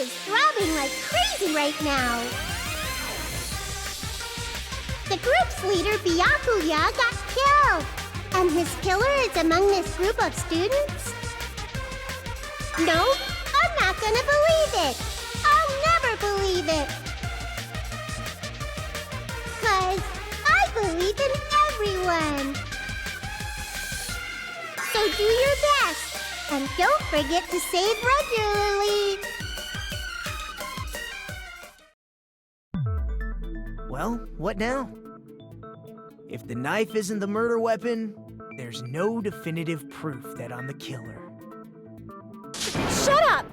is throbbing like crazy right now. The group's leader, Byakuya, got killed. And his killer is among this group of students? No, I'm not gonna believe it. I'll never believe it. 'Cause I believe in everyone. So do your best. And don't forget to save regularly. Well, what now? If the knife isn't the murder weapon, there's no definitive proof that I'm the killer. Shut up!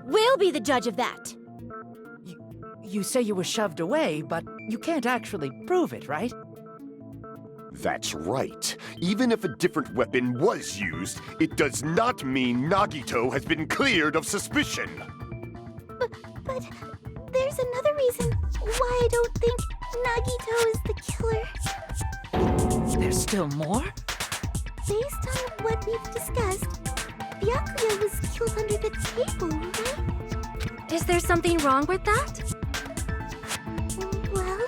We'll be the judge of that. You say you were shoved away, but you can't actually prove it, right? That's right. Even if a different weapon was used, it does not mean Nagito has been cleared of suspicion. But there's another reason why I don't think Nagito is the killer. There's still more? Based on what we've discussed, Byakuya was killed under the table, right? Is there something wrong with that? Well,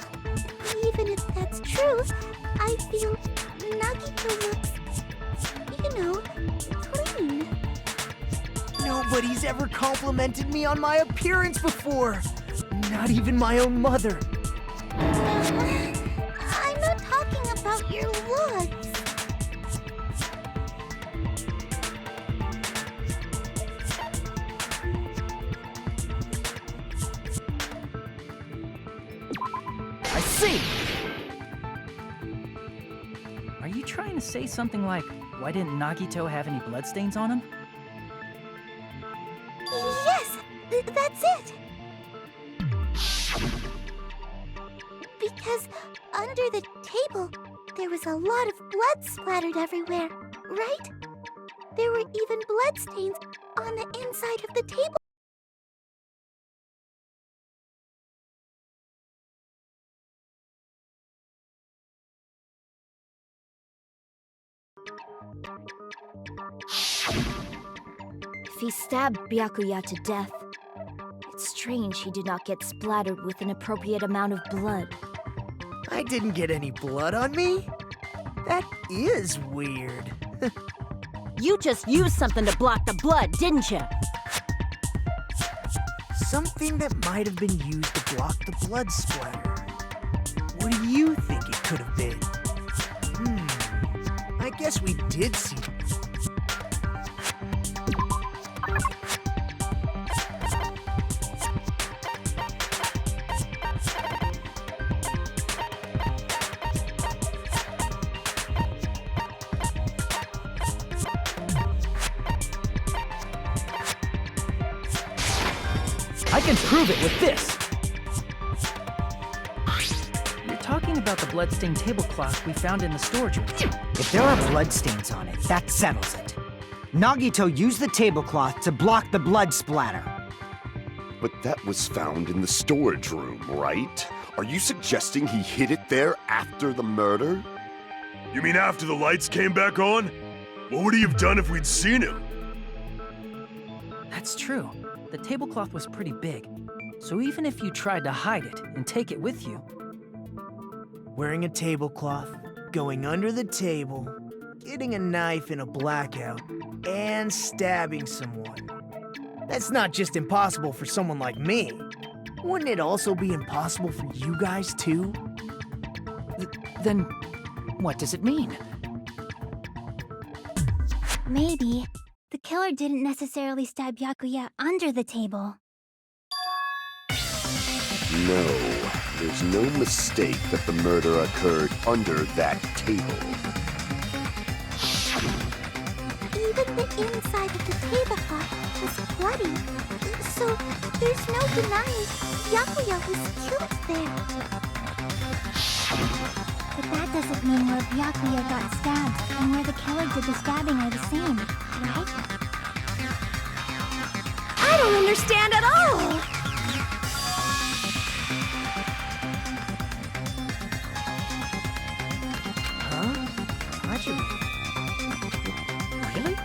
even if that's true, I feel Nagito looks, clean. Nobody's ever complimented me on my appearance before. Not even my own mother. I'm not talking about your looks. I see! Are you trying to say something like, why didn't Nagito have any bloodstains on him? Yes, that's it. Because under the table, there was a lot of blood splattered everywhere, right? There were even bloodstains on the inside of the table. If he stabbed Byakuya to death, it's strange he did not get splattered with an appropriate amount of blood. I didn't get any blood on me? That is weird. You just used something to block the blood, didn't you? Something that might have been used to block the blood splatter. What do you think it could have been? I guess we did see. I can prove it with this! You're talking about the bloodstained tablecloth we found in the storage room. If there are bloodstains on it, that settles it. Nagito used the tablecloth to block the blood splatter. But that was found in the storage room, right? Are you suggesting he hid it there after the murder? You mean after the lights came back on? What would he have done if we'd seen him? That's true. The tablecloth was pretty big, so even if you tried to hide it and take it with you... Wearing a tablecloth, going under the table, getting a knife in a blackout, and stabbing someone. That's not just impossible for someone like me. Wouldn't it also be impossible for you guys too? Then, what does it mean? Maybe the killer didn't necessarily stab Byakuya under the table. No, there's no mistake that the murder occurred under that table. Even the inside of the tablecloth was bloody, so there's no denying Byakuya was killed there. But that doesn't mean where Byakuya got stabbed and where the killer did the stabbing are the same, right? I don't understand at all! Really?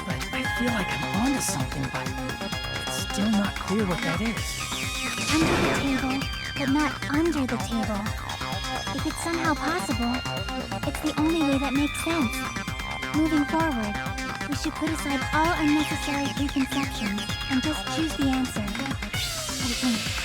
But I feel like I'm onto something, but it's still not clear what that is. Under the table, but not under the table. If it's somehow possible, it's the only way that makes sense. Moving forward, we should put aside all unnecessary preconceptions and just choose the answer. I think.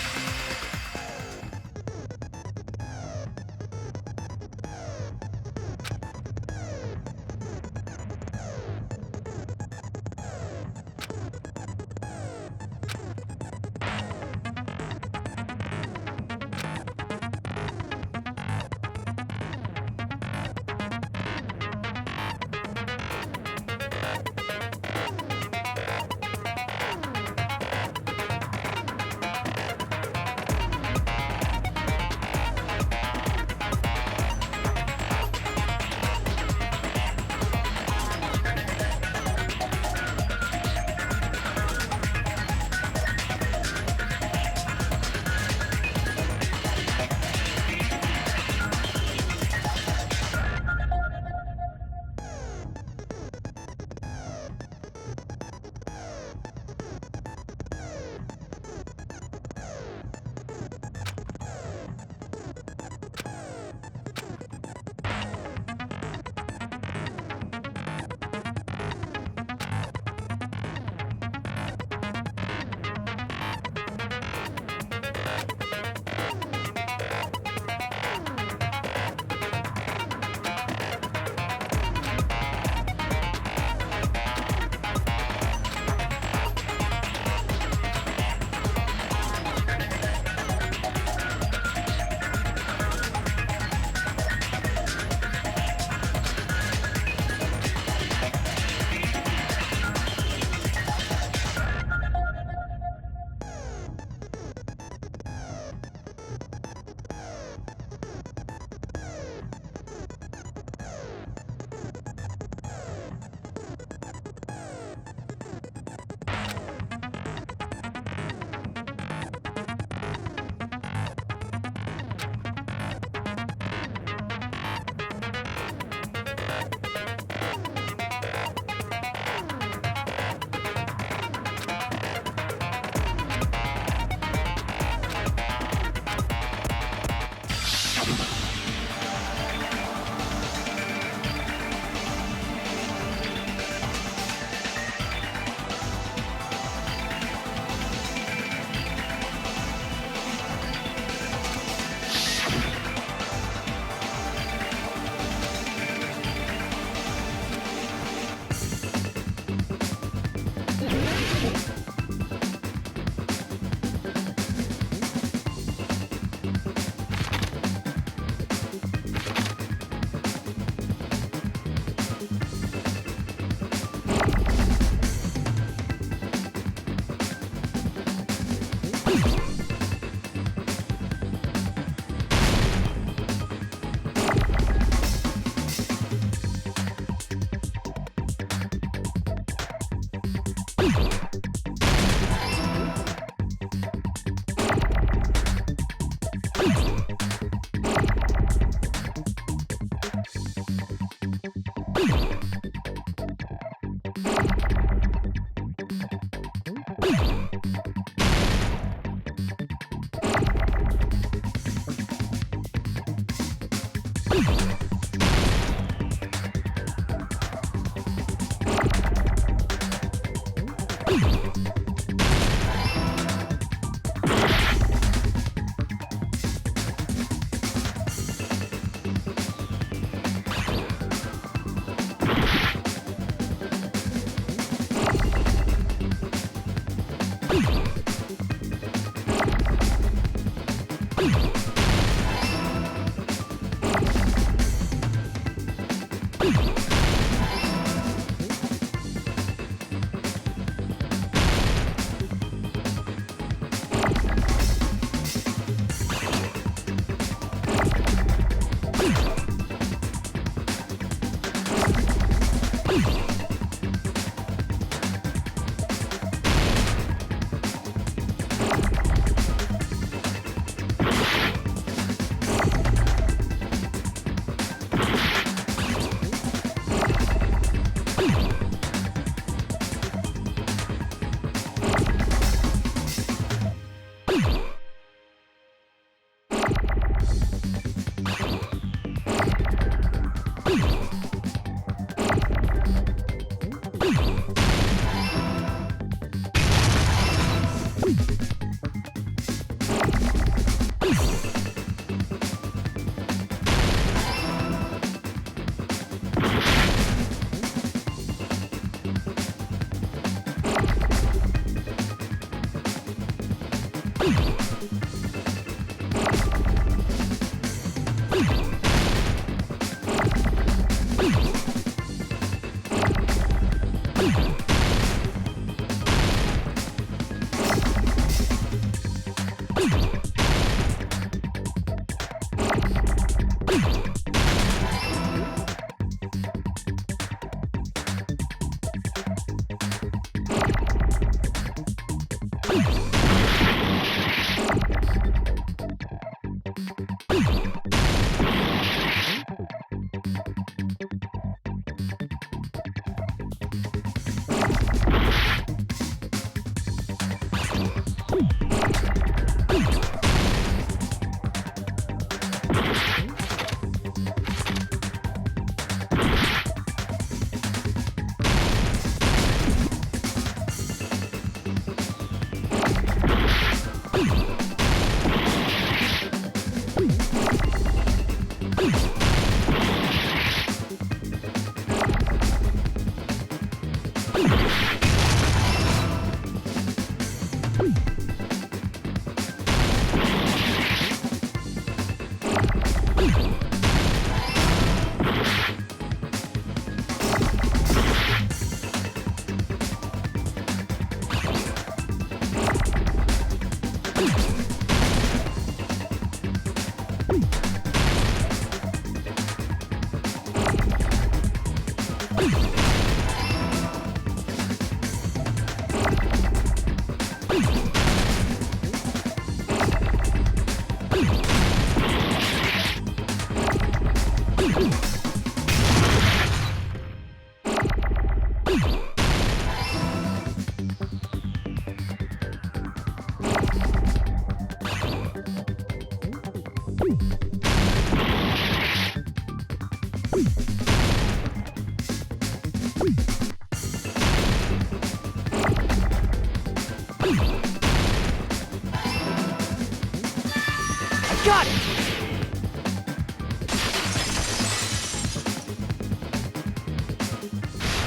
Got it!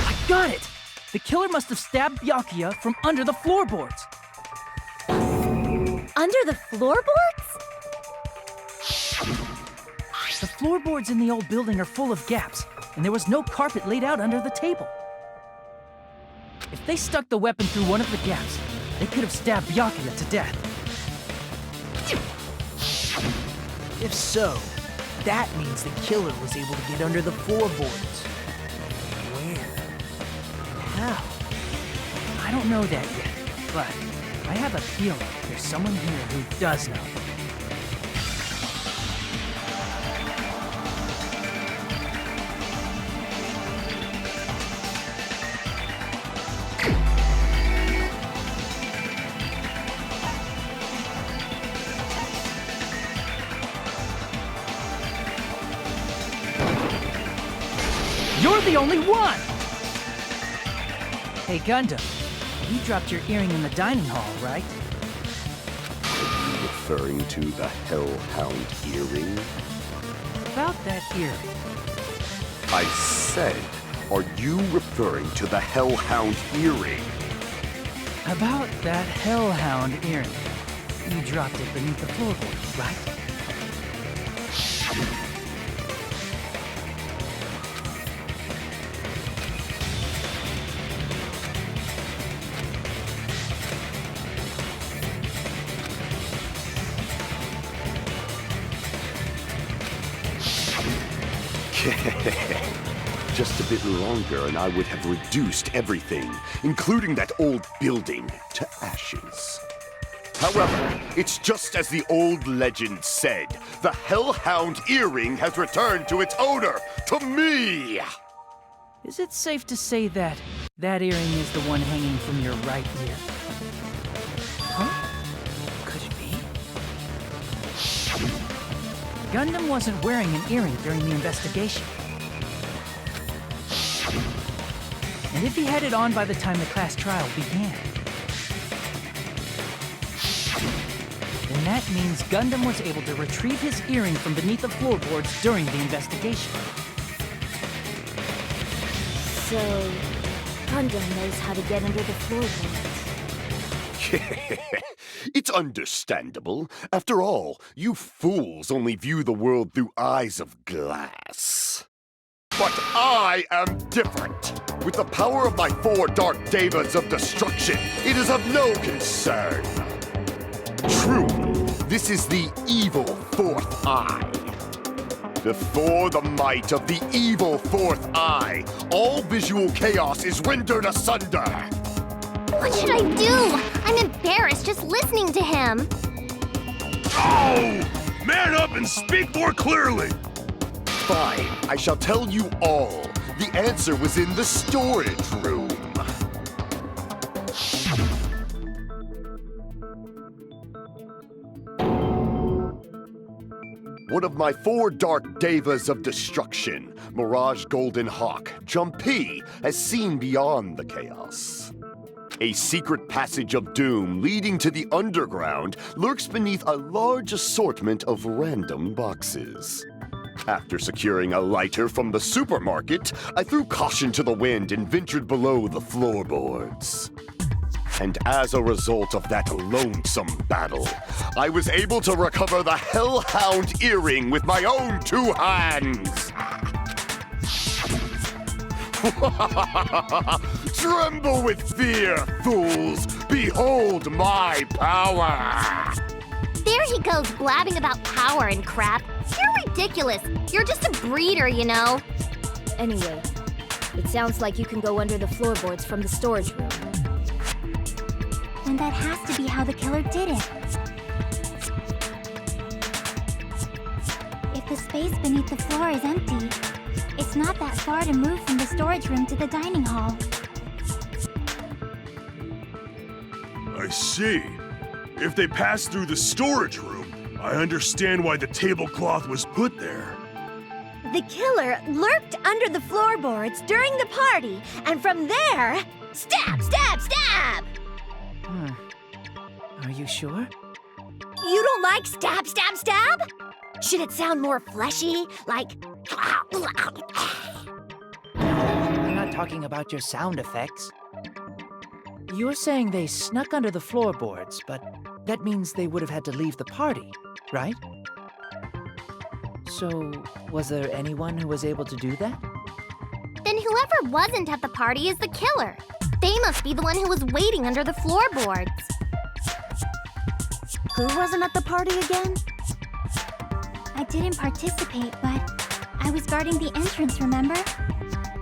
I got it! The killer must have stabbed Byakuya from under the floorboards. Under the floorboards? The floorboards in the old building are full of gaps, and there was no carpet laid out under the table. If they stuck the weapon through one of the gaps, they could have stabbed Byakuya to death. If so, that means the killer was able to get under the floorboards. Where? How? I don't know that yet, but I have a feeling there's someone here who does know. You're the only one! Hey, Gundam, you dropped your earring in the dining hall, right? Are you referring to the Hellhound earring? About that earring. I said, are you referring to the Hellhound earring? About that Hellhound earring. You dropped it beneath the floorboard, right? Just a bit longer and I would have reduced everything, including that old building, to ashes. However, it's just as the old legend said. The Hellhound earring has returned to its owner, to me! Is it safe to say that that earring is the one hanging from your right ear? Huh? Could it be? Gundam wasn't wearing an earring during the investigation. And if he had it on by the time the class trial began, then that means Gundam was able to retrieve his earring from beneath the floorboards during the investigation. So, Gundam knows how to get under the floorboards. It's understandable. After all, you fools only view the world through eyes of glass. But I am different. With the power of my 4 dark devas of destruction, it is of no concern. Truly, this is the evil 4th eye. Before the might of the evil 4th eye, all visual chaos is rendered asunder. What should I do? I'm embarrassed just listening to him. Oh! Man up and speak more clearly! Fine, I shall tell you all. The answer was in the storage room. One of my 4 dark devas of destruction, Mirage Golden Hawk, Jumpy, has seen beyond the chaos. A secret passage of doom leading to the underground lurks beneath a large assortment of random boxes. After securing a lighter from the supermarket, I threw caution to the wind and ventured below the floorboards. And as a result of that lonesome battle, I was able to recover the Hellhound earring with my own 2 hands! Tremble with fear, fools! Behold my power! There he goes blabbing about power and crap. You're ridiculous. You're just a breeder, you know. Anyway, it sounds like you can go under the floorboards from the storage room. And that has to be how the killer did it. If the space beneath the floor is empty. It's not that far to move from the storage room to the dining hall. I see. If they passed through the storage room, I understand why the tablecloth was put there. The killer lurked under the floorboards during the party, and from there, stab, stab, stab! Are you sure? You don't like stab, stab, stab? Should it sound more fleshy, like... I'm not talking about your sound effects. You're saying they snuck under the floorboards, but that means they would have had to leave the party, right? So, was there anyone who was able to do that? Then whoever wasn't at the party is the killer. They must be the one who was waiting under the floorboards. Who wasn't at the party again? I didn't participate, but I was guarding the entrance, remember?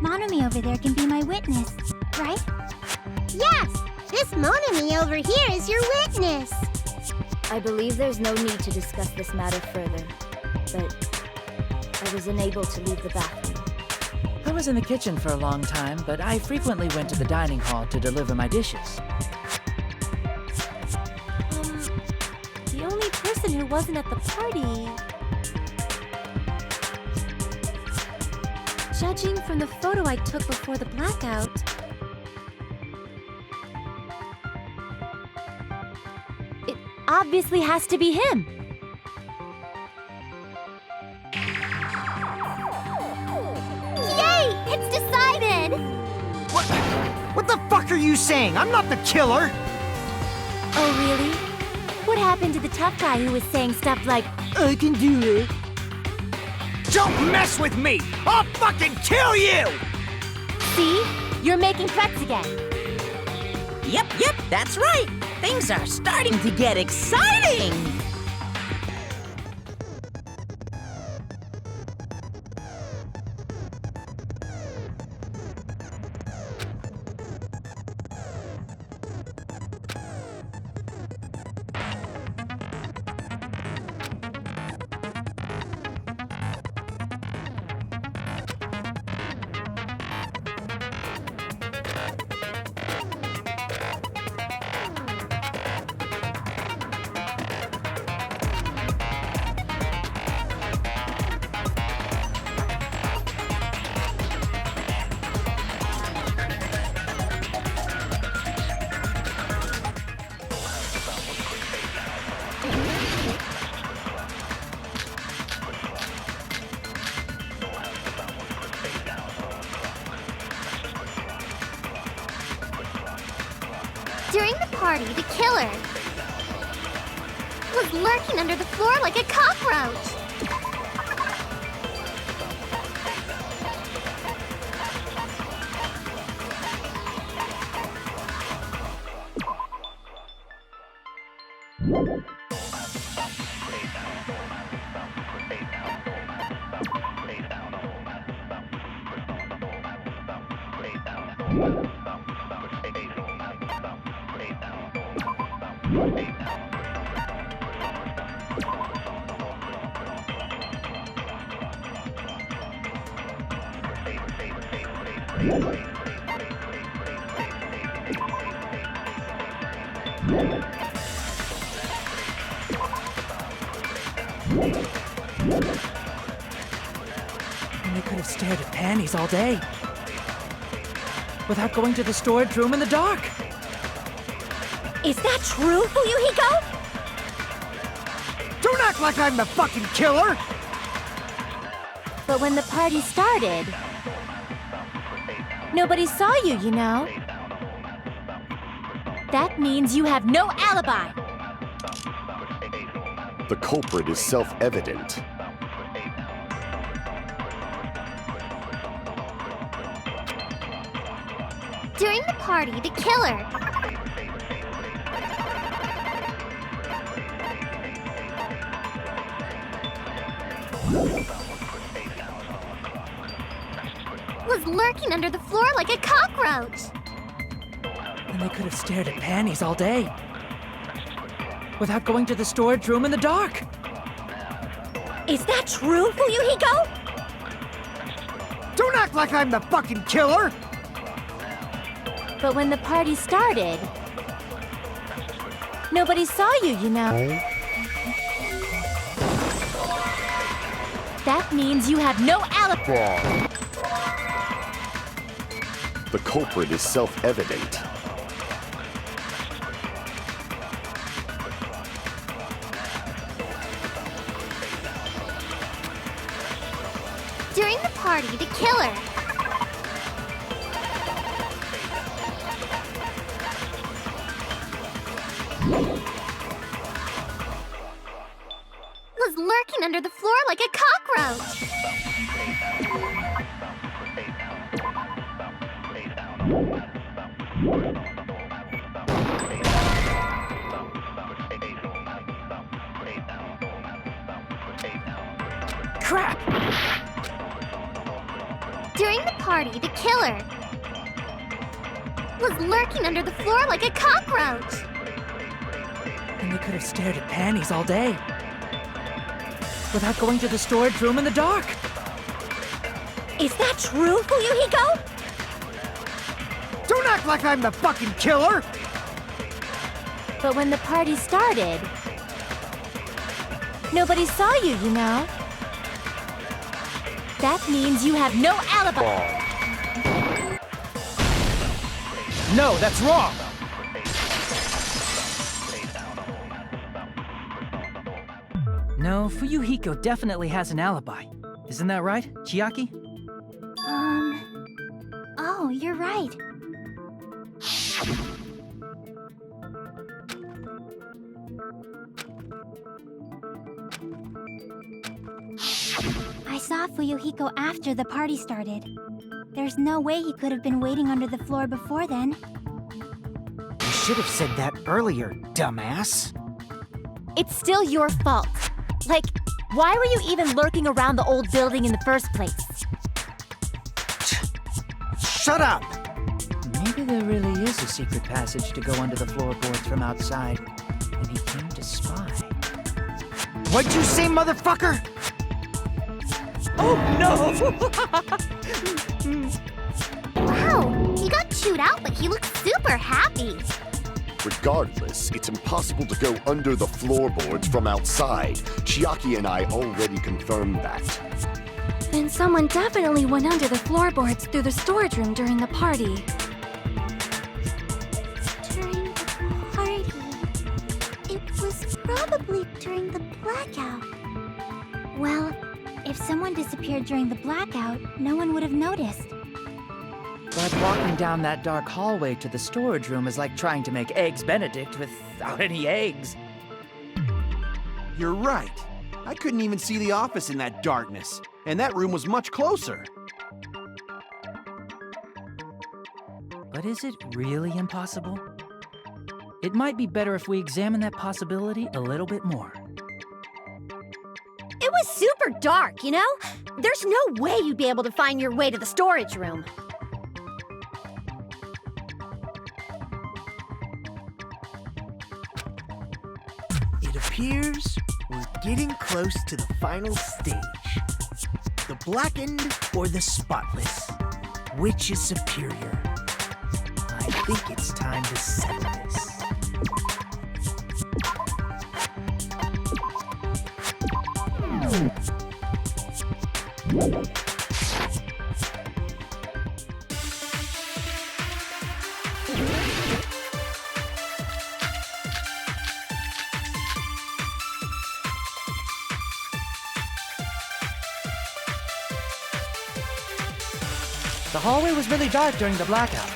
Monomi over there can be my witness, right? Yes, this Monami over here is your witness. I believe there's no need to discuss this matter further, but I was unable to leave the bathroom. I was in the kitchen for a long time, but I frequently went to the dining hall to deliver my dishes. The only person who wasn't at the party... Judging from the photo I took before the blackout... It obviously has to be him. Yay! It's decided! What the fuck are you saying? I'm not the killer! Oh, really? What happened to the tough guy who was saying stuff like, I can do it. Don't mess with me! I'll fucking kill you! see? You're making threats again. Yep, that's right. Things are starting to get exciting. During the party, the killer was lurking under the floor like a cockroach. And they could have stared at panties all day. Without going to the storage room in the dark. Is that true, Fuyuhiko? Don't act like I'm the fucking killer! But when the party started, nobody saw you, you know. That means you have no alibi. The culprit is self-evident. During the party, the killer was lurking under the floor like a cockroach. And they could have stared at panties all day. Without going to the storage room in the dark. Is that true, Fuyuhiko? Don't act like I'm the fucking killer! But when the party started, nobody saw you, you know. That means you have no alibi. The culprit is self-evident. During the party, the killer was lurking under the floor like a cockroach. Crap! During the party, the killer was lurking under the floor like a cockroach. And they could have stared at panties all day. Without going to the storage room in the dark. Is that true, Fuyuhiko? Don't act like I'm the fucking killer! But when the party started, nobody saw you, you know. That means you have no alibi. No, that's wrong! No, Fuyuhiko definitely has an alibi. Isn't that right, Chiaki? Oh, you're right. I saw Fuyuhiko after the party started. There's no way he could have been waiting under the floor before then. You should have said that earlier, dumbass. It's still your fault. Like, why were you even lurking around the old building in the first place? Shut up! Maybe there really is a secret passage to go under the floorboards from outside, and he came to spy. What'd you say, motherfucker? Oh no! Wow, he got chewed out, but he looks super happy. Regardless, it's impossible to go under the floorboards from outside. Chiaki and I already confirmed that. Then someone definitely went under the floorboards through the storage room during the party. During the party. It was probably during the blackout. Well, if someone disappeared during the blackout, no one would have noticed. But walking down that dark hallway to the storage room is like trying to make Eggs Benedict without any eggs. You're right. I couldn't even see the office in that darkness, and that room was much closer. But is it really impossible? It might be better if we examine that possibility a little bit more. It was super dark, you know? There's no way you'd be able to find your way to the storage room. It appears we're getting close to the final stage. The blackened or the spotless? Which is superior? I think it's time to settle this. The hallway was really dark during the blackout.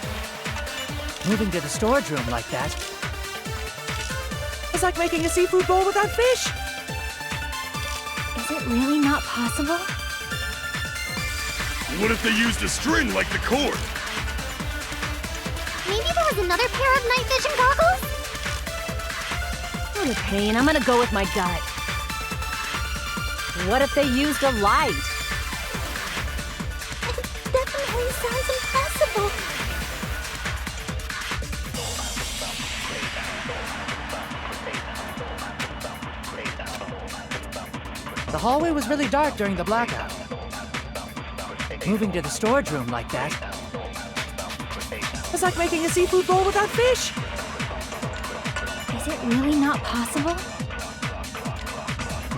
Moving to the storage room like that was like making a seafood bowl without fish. Is it really not possible? What if they used a string like the cord? Maybe there was another pair of night vision goggles? I'm in pain. I'm gonna go with my gut. What if they used a light? It definitely sounds impossible. The hallway was really dark during the blackout. Moving to the storage room like that. It's like making a seafood bowl without fish. Is it really not possible?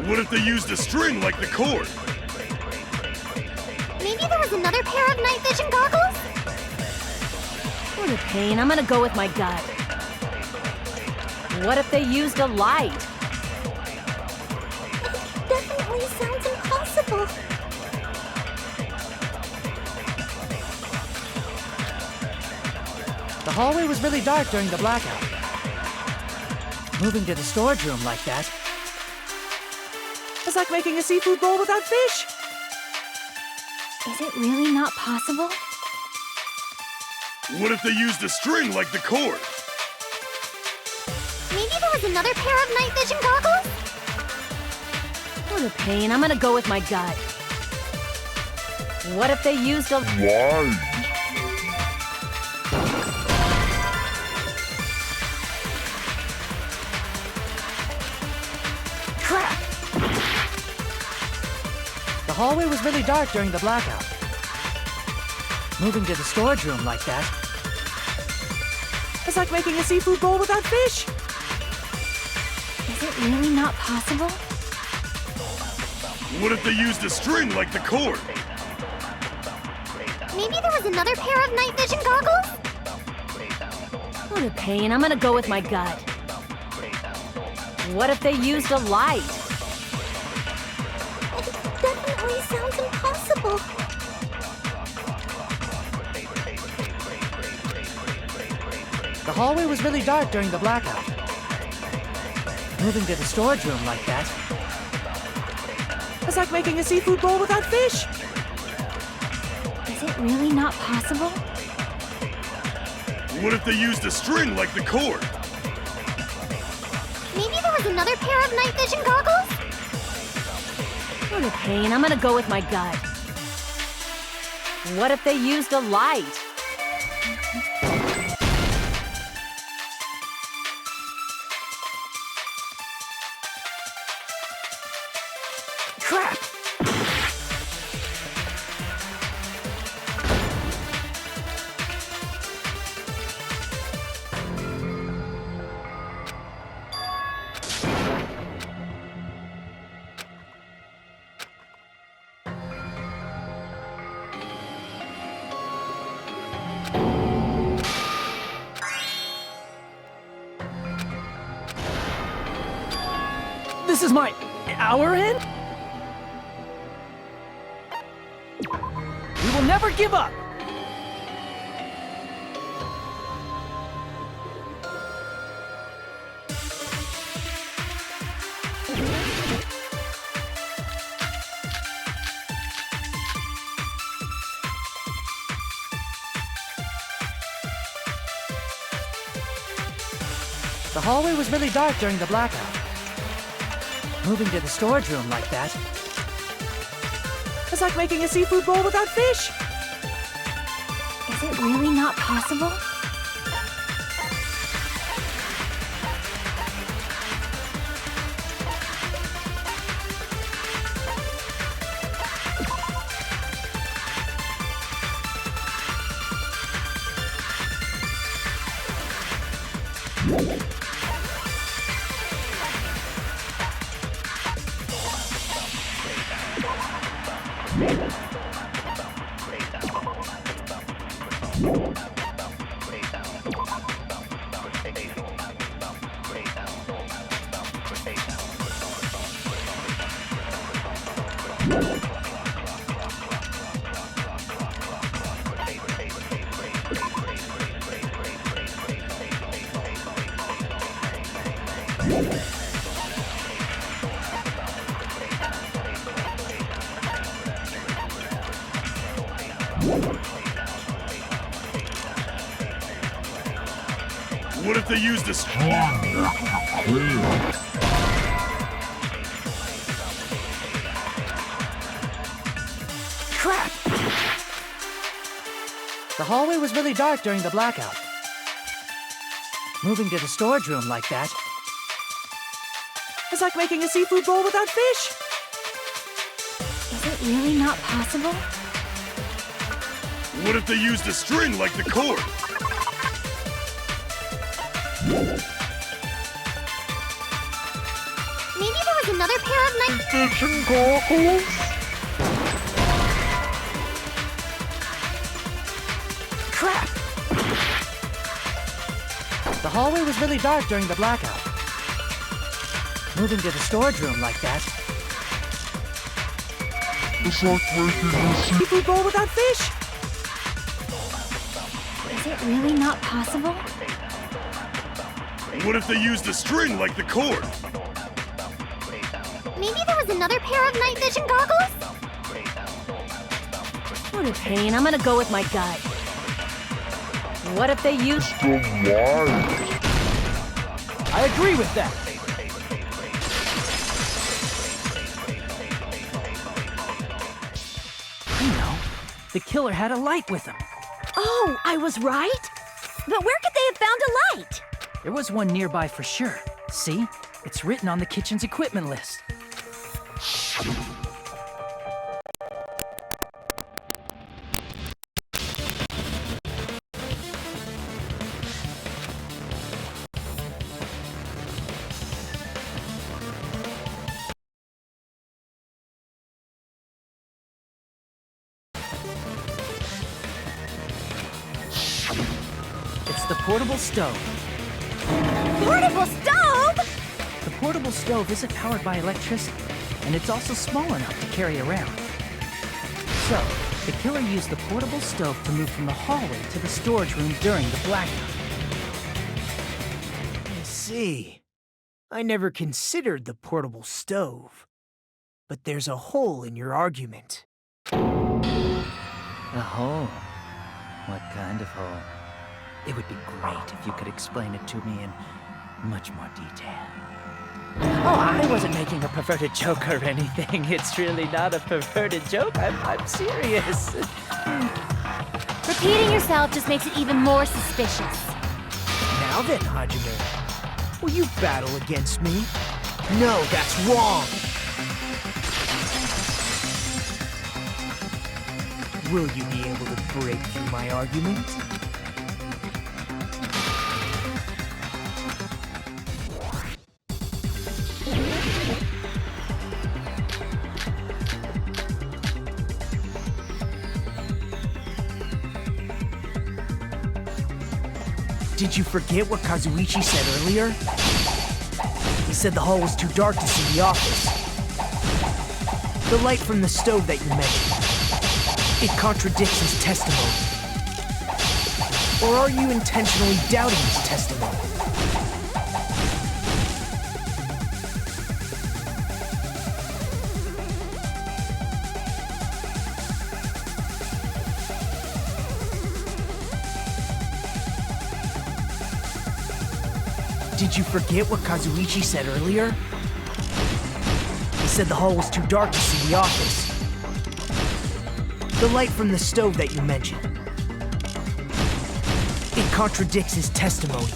What if they used a string like the cord? Maybe there was another pair of night vision goggles? What a pain. I'm gonna go with my gut. What if they used a light? Definitely sounds impossible. The hallway was really dark during the blackout. Moving to the storage room like that. It's like making a seafood bowl without fish. Is it really not possible? What if they used a string like the cord? Maybe there was another pair of night vision goggles? What a pain. I'm gonna go with my gut. What if they used a... Crap! The hallway was really dark during the blackout. Moving to the storage room like that. It's like making a seafood bowl without fish. Is it really not possible? What if they used a string like the cord? Maybe there was another pair of night vision goggles? What a pain. I'm gonna go with my gut. What if they used a light? Definitely sounds impossible. The hallway was really dark during the blackout. Moving to the storage room like that. It's like making a seafood bowl without fish. Is it really not possible? What if they used a string like the cord? Maybe there was another pair of night vision goggles? What a pain. I'm gonna go with my gut. What if they used a light? Crap! This is our end? We will never give up! The hallway was really dark during the blackout. Moving to the storage room like that. It's like making a seafood bowl without fish. Is it really not possible? What if they used a string? Crap! The hallway was really dark during the blackout. Moving to the storage room like that. It's like making a seafood bowl without fish. Is it really not possible? What if they used a string like the cord? Maybe there was another pair of night vision goggles? Crap! The hallway was really dark during the blackout. Moving to the storage room like that. Seafood bowl without fish? Is it really not possible? What if they used a string like the cord? Maybe there was another pair of night vision goggles? What a pain. I'm gonna go with my gut. What if they used... I agree with that. You know, the killer had a light with him. Oh, I was right? But where could they have found a light? There was one nearby for sure. See? It's written on the kitchen's equipment list. It's the portable stove. Portable stove? The portable stove isn't powered by electricity, and it's also small enough to carry around. So, the killer used the portable stove to move from the hallway to the storage room during the blackout. I see. I never considered the portable stove. But there's a hole in your argument. A hole? What kind of hole? It would be great if you could explain it to me in much more detail. Oh, I wasn't making a perverted joke or anything. It's really not a perverted joke. I'm serious. Repeating yourself just makes it even more suspicious. Now then, Hajime, will you battle against me? No, that's wrong! Will you be able to break through my argument? Did you forget what Kazuichi said earlier? He said the hall was too dark to see the office. The light from the stove that you mentioned. It contradicts his testimony. Or are you intentionally doubting his testimony? Did you forget what Kazuichi said earlier? He said the hall was too dark to see the office. The light from the stove that you mentioned. It contradicts his testimony.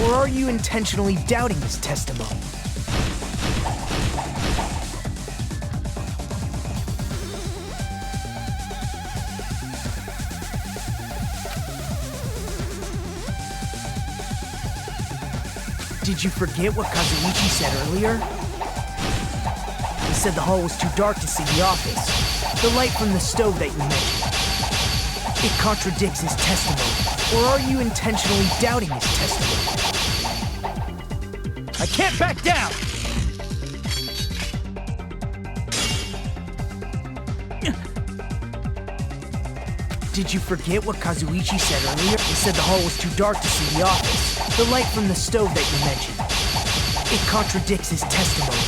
Or are you intentionally doubting his testimony? Did you forget what Kazuichi said earlier? He said the hall was too dark to see the office. The light from the stove that you mentioned. It contradicts his testimony. Or are you intentionally doubting his testimony? I can't back down! Did you forget what Kazuichi said earlier? He said the hall was too dark to see the office. The light from the stove that you mentioned. It contradicts his testimony.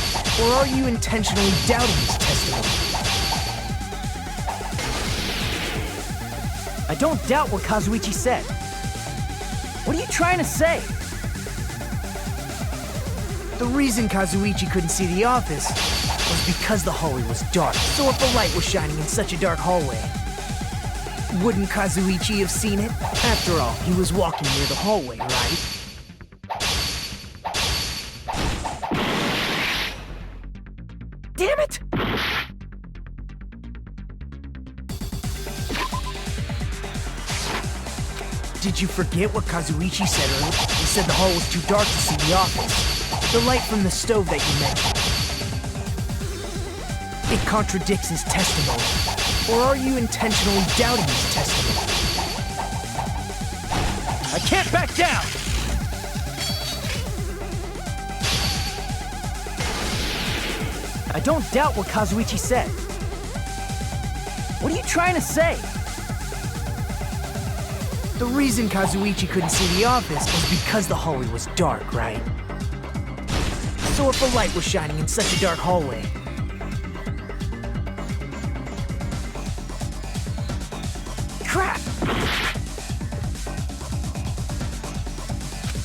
Or are you intentionally doubting his testimony? I don't doubt what Kazuichi said. What are you trying to say? The reason Kazuichi couldn't see the office was because the hallway was dark. So if a light was shining in such a dark hallway, wouldn't Kazuichi have seen it? After all, he was walking near the hallway, right? Damn it! Did you forget what Kazuichi said earlier? He said the hall was too dark to see the office. The light from the stove that you mentioned. It contradicts his testimony. Or are you intentionally doubting his testimony? I can't back down! I don't doubt what Kazuichi said. What are you trying to say? The reason Kazuichi couldn't see the office was because the hallway was dark, right? So if a light was shining in such a dark hallway, crap!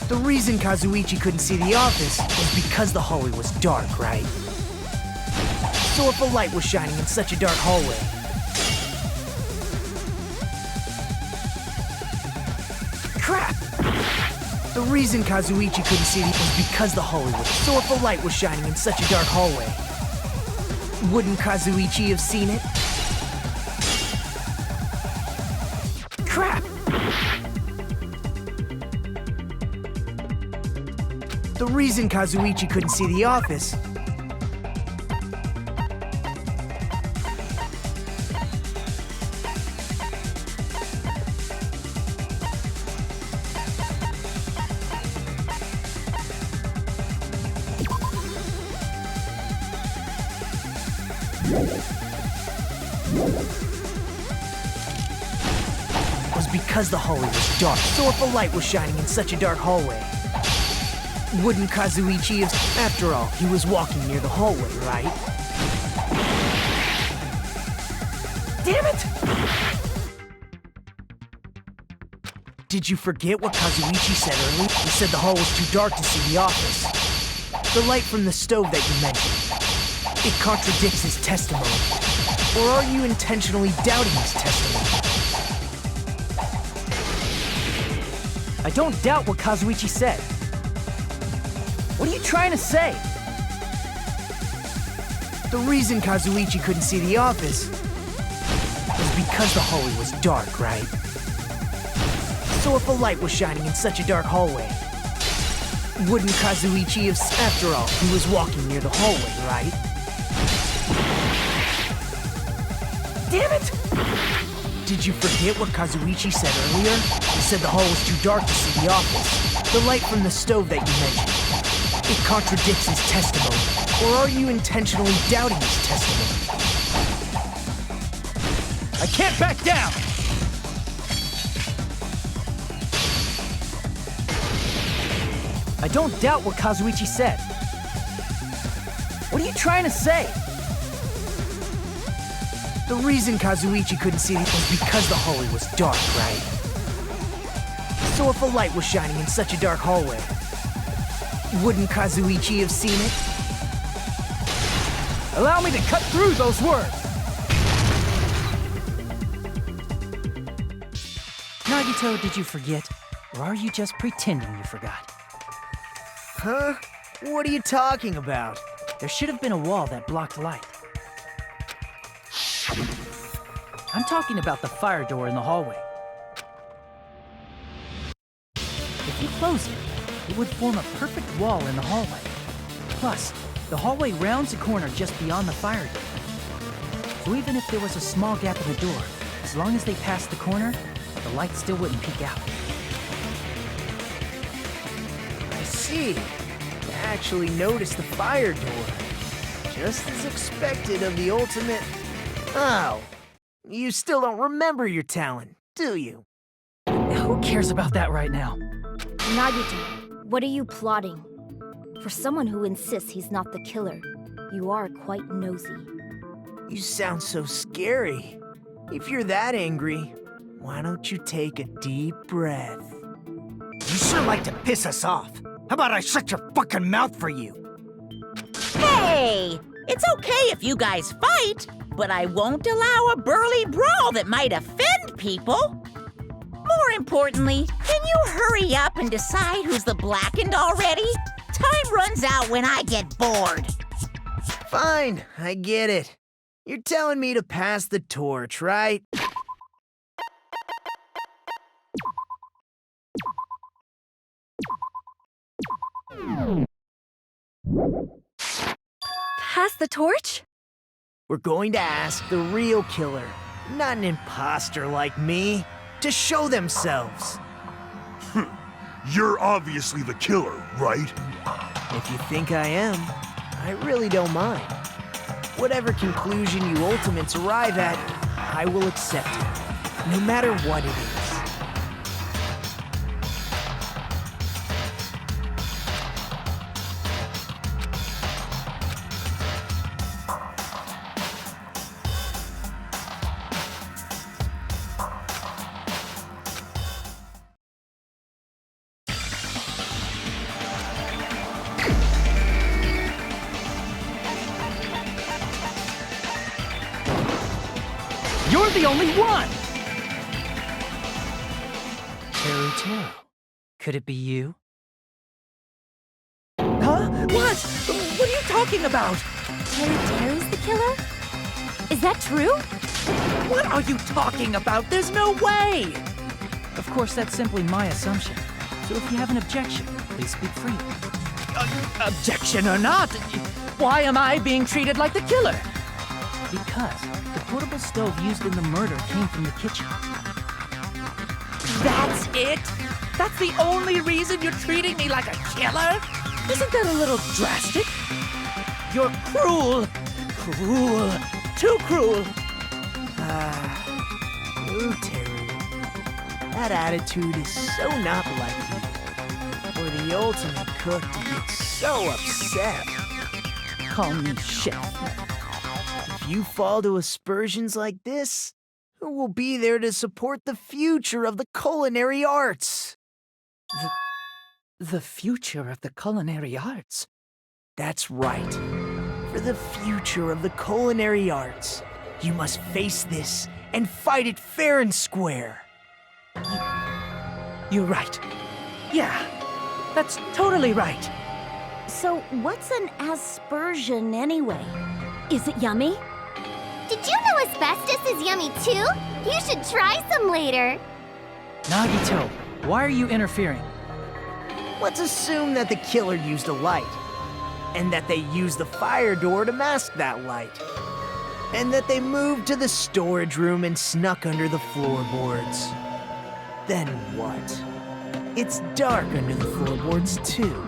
The reason Kazuichi couldn't see the office was because the hallway was dark, right? So if a light was shining in such a dark hallway, crap! The reason Kazuichi couldn't see it was because the hallway was... So if a light was shining in such a dark hallway, wouldn't Kazuichi have seen it? Crap! The reason Kazuichi couldn't see the office was because the hallway was dark. So if a light was shining in such a dark hallway, wouldn't Kazuichi have... After all, he was walking near the hallway, right? Damn it! Did you forget what Kazuichi said earlier? He said the hall was too dark to see the office. The light from the stove that you mentioned. It contradicts his testimony. Or are you intentionally doubting his testimony? I don't doubt what Kazuichi said. What are you trying to say? The reason Kazuichi couldn't see the office was because the hallway was dark, right? So if a light was shining in such a dark hallway, wouldn't Kazuichi have... After all, he was walking near the hallway, right? Damn it! Did you forget what Kazuichi said earlier? He said the hall was too dark to see the office. The light from the stove that you mentioned. It contradicts his testimony. Or are you intentionally doubting his testimony? I can't back down! I don't doubt what Kazuichi said. What are you trying to say? The reason Kazuichi couldn't see it was because the hallway was dark, right? So if a light was shining in such a dark hallway, wouldn't Kazuichi have seen it? Allow me to cut through those words! Nagito, did you forget? Or are you just pretending you forgot? Huh? What are you talking about? There should have been a wall that blocked light. I'm talking about the fire door in the hallway. If you close it, it would form a perfect wall in the hallway. Plus, the hallway rounds a corner just beyond the fire door. So even if there was a small gap in the door, as long as they passed the corner, the light still wouldn't peek out. I see. You actually noticed the fire door. Just as expected of the ultimate... Oh, you still don't remember your talent, do you? Who cares about that right now? Nagito, what are you plotting? For someone who insists he's not the killer, you are quite nosy. You sound so scary. If you're that angry, why don't you take a deep breath? You sure like to piss us off. How about I shut your fucking mouth for you? Hey! It's okay if you guys fight, but I won't allow a burly brawl that might offend people. More importantly, can you hurry up and decide who's the blackened already? Time runs out when I get bored. Fine, I get it. You're telling me to pass the torch, right? Pass the torch? We're going to ask the real killer, not an imposter like me, to show themselves. You're obviously the killer, right? If you think I am, I really don't mind. Whatever conclusion you ultimates arrive at, I will accept it, no matter what it is. You're the only one! Teru. Could it be you? Huh? What? What are you talking about? Teru's the killer? Is that true? What are you talking about? There's no way! Of course, that's simply my assumption. So if you have an objection, please speak freely. Objection or not, why am I being treated like the killer? Because the portable stove used in the murder came from the kitchen. That's it? That's the only reason you're treating me like a killer? Isn't that a little drastic? You're cruel. Cruel. Too cruel. Ooh, Teru. That attitude is so not like you. For the ultimate cook to get so upset. Call me chef. If you fall to aspersions like this, who will be there to support the future of the culinary arts? The future of the culinary arts? That's right. For the future of the culinary arts, you must face this and fight it fair and square. You're right. Yeah, that's totally right. So what's an aspersion anyway? Is it yummy? Did you know asbestos is yummy too? You should try some later. Nagito, why are you interfering? Let's assume that the killer used a light, and that they used the fire door to mask that light, and that they moved to the storage room and snuck under the floorboards. Then what? It's dark under the floorboards too,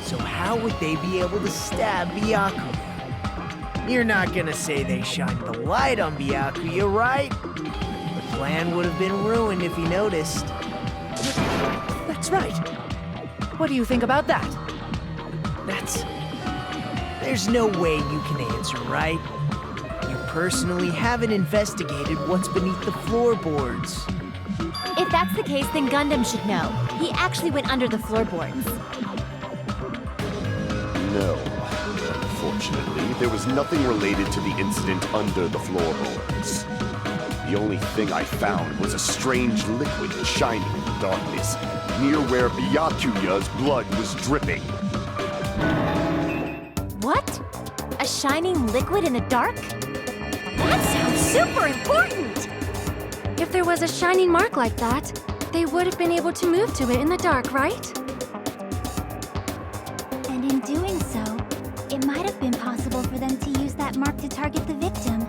so how would they be able to stab Byakuya? You're not gonna say they shined the light on Byakuya, right? The plan would have been ruined if he noticed. That's right. What do you think about that? There's no way you can answer, right? You personally haven't investigated what's beneath the floorboards. If that's the case, then Gundam should know. He actually went under the floorboards. No. Unfortunately, there was nothing related to the incident under the floorboards. The only thing I found was a strange liquid shining in the darkness, near where Byakuya's blood was dripping. What? A shining liquid in the dark? That sounds super important! If there was a shining mark like that, they would have been able to move to it in the dark, right? And in doing so, it might have been possible for them to use that mark to target the victim.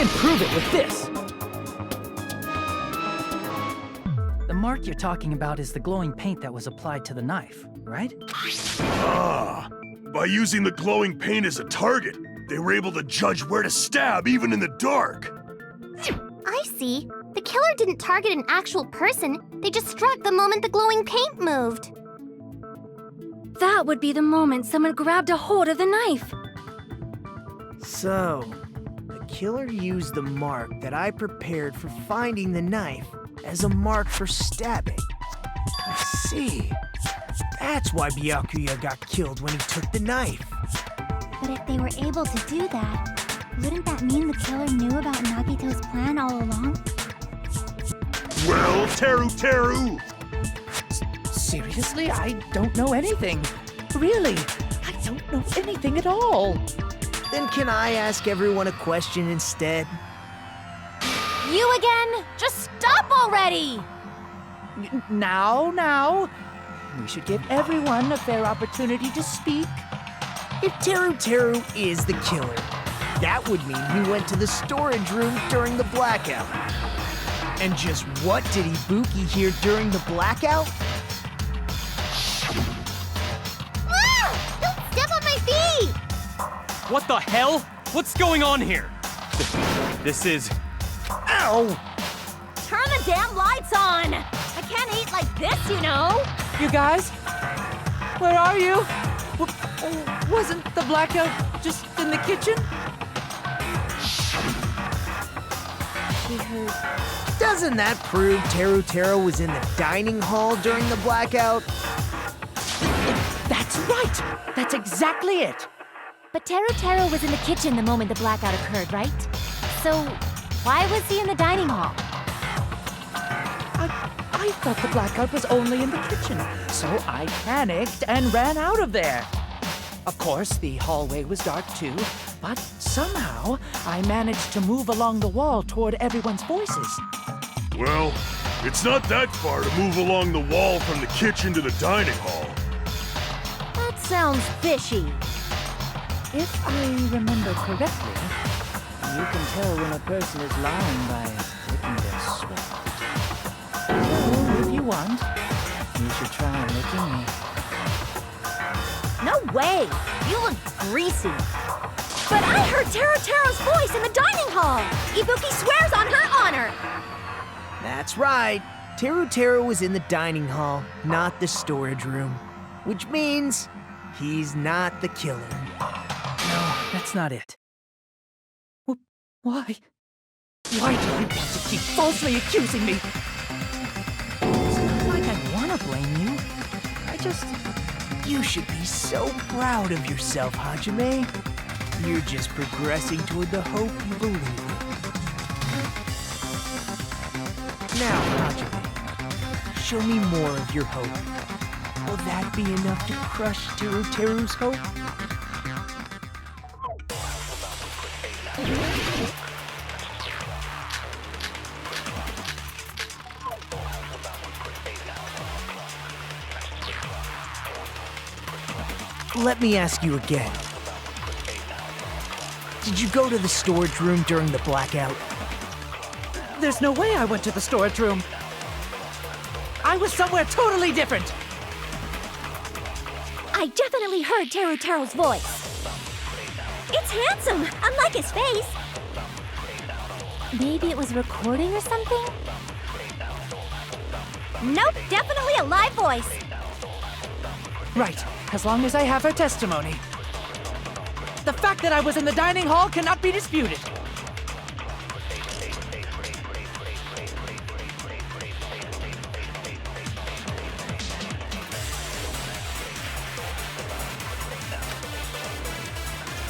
can prove it with this. The mark you're talking about is the glowing paint that was applied to the knife, right? Ah, by using the glowing paint as a target, they were able to judge where to stab even in the dark. I see. The killer didn't target an actual person. They just struck the moment the glowing paint moved. That would be the moment someone grabbed a hold of the knife. So, the killer used the mark that I prepared for finding the knife as a mark for stabbing. I see. That's why Byakuya got killed when he took the knife. But if they were able to do that, wouldn't that mean the killer knew about Nagito's plan all along? Well, Teru! Seriously? I don't know anything. Really, I don't know anything at all. Then can I ask everyone a question instead? You again? Just stop already! Now. We should give everyone a fair opportunity to speak. If Teru is the killer, that would mean he went to the storage room during the blackout. And just what did Ibuki hear during the blackout? Ah! Don't step on my feet! What the hell? What's going on here? This is... Ow! Turn the damn lights on! I can't eat like this, you know! You guys? Where are you? Wasn't the blackout just in the kitchen? She heard. Doesn't that prove Teru was in the dining hall during the blackout? That's right! That's exactly it! But Teru was in the kitchen the moment the blackout occurred, right? So, why was he in the dining hall? I thought the blackout was only in the kitchen, so I panicked and ran out of there. Of course, the hallway was dark too, but somehow I managed to move along the wall toward everyone's voices. Well, it's not that far to move along the wall from the kitchen to the dining hall. That sounds fishy. If I remember correctly, you can tell when a person is lying by licking their sweat. So, if you want, you should try licking me. No way! You look greasy. But I heard Teru's voice in the dining hall! Ibuki swears on her honor! That's right. Teru was in the dining hall, not the storage room. Which means he's not the killer. No, that's not it. Why? Why do you want to keep falsely accusing me? It's not like I want to blame you. I just... You should be so proud of yourself, Hajime. You're just progressing toward the hope you believe in. Now, Hajime, show me more of your hope. Will that be enough to crush Teru's hope? Let me ask you again. Did you go to the storage room during the blackout? There's no way I went to the storage room. I was somewhere totally different. I definitely heard Teru's voice. It's handsome, unlike his face. Maybe it was recording or something? Nope, definitely a live voice. Right, as long as I have her testimony. The fact that I was in the dining hall cannot be disputed.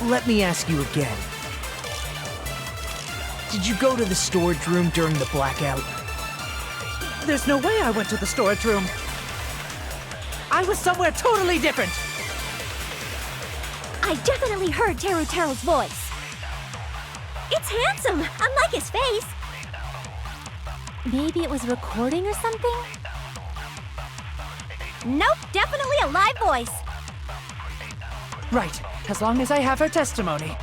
Let me ask you again. Did you go to the storage room during the blackout? There's no way I went to the storage room. I was somewhere totally different. I definitely heard Teru's voice. It's handsome, unlike his face. Maybe it was recording or something? Nope, definitely a live voice. Right, as long as I have her testimony.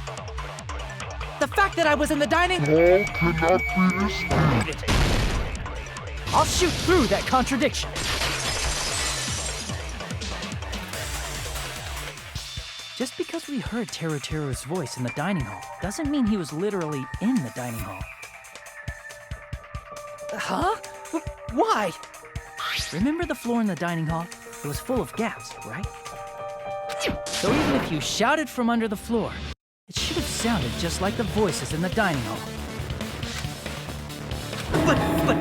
The fact that I was in the dining Hall cannot be escaped. I'll shoot through that contradiction. Just because we heard Teru Teru's voice in the dining hall doesn't mean he was literally in the dining hall. Huh? Why? Remember the floor in the dining hall? It was full of gaps, right? So even if you shouted from under the floor, it should have sounded just like the voices in the dining hall. But... I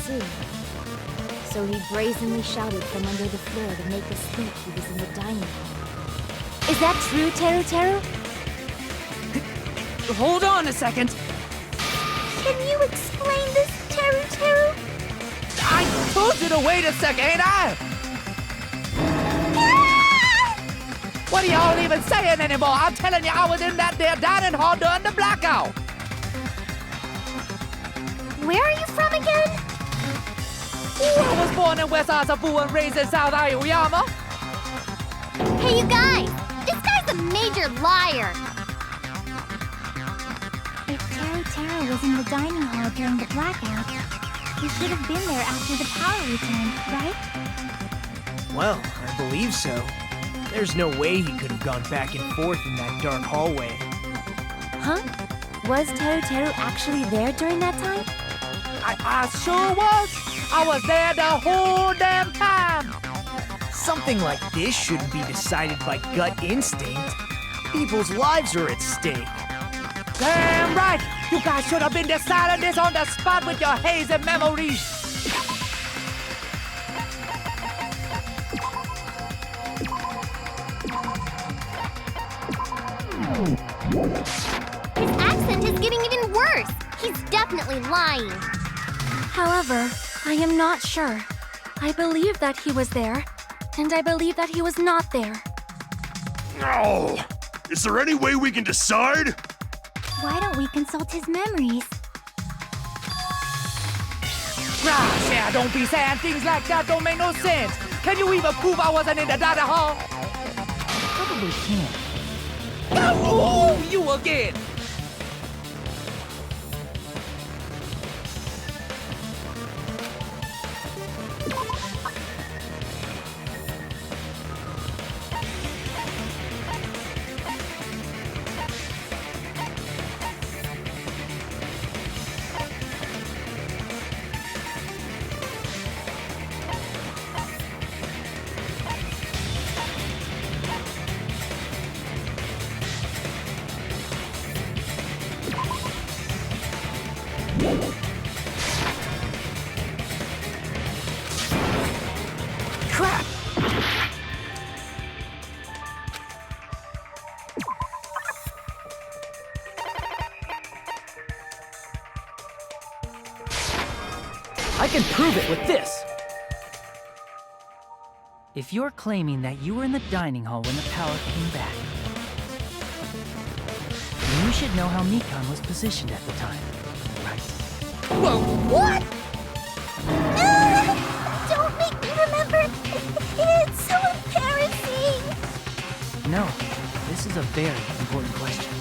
see. So he brazenly shouted from under the floor to make us think he was in the dining hall. Is that true, Teru Teru? Hold on a second. Can you explain this, Teru Teru? I told you to wait a second, ain't I? What are y'all even saying anymore? I'm telling you, I was in that there dining hall during the blackout. Where are you from again? I was born in West Azabu and raised in South Aoyama. Hey, you guys! This guy's a major liar! If Teru Teru was in the dining hall during the blackout, he should have been there after the power returned, right? Well, I believe so. There's no way he could have gone back and forth in that dark hallway. Huh? Was Teru Teru actually there during that time? I sure was. I was there the whole damn time. Something like this shouldn't be decided by gut instinct. People's lives are at stake. Damn right. You guys should have been deciding this on the spot with your hazy memories. His accent is getting even worse! He's definitely lying! However, I am not sure. I believe that he was there, and I believe that he was not there. Oh, is there any way we can decide? Why don't we consult his memories? Gosh, yeah, don't be saying things like that. Don't make no sense. Can you even prove I wasn't in the dining hall? Probably can't. Oh, you again! Crap! I can prove it with this. If you're claiming that you were in the dining hall when the power came back, then you should know how Mikan was positioned at the time, right? Whoa, what? Don't make me remember! It's so embarrassing! No, this is a very important question.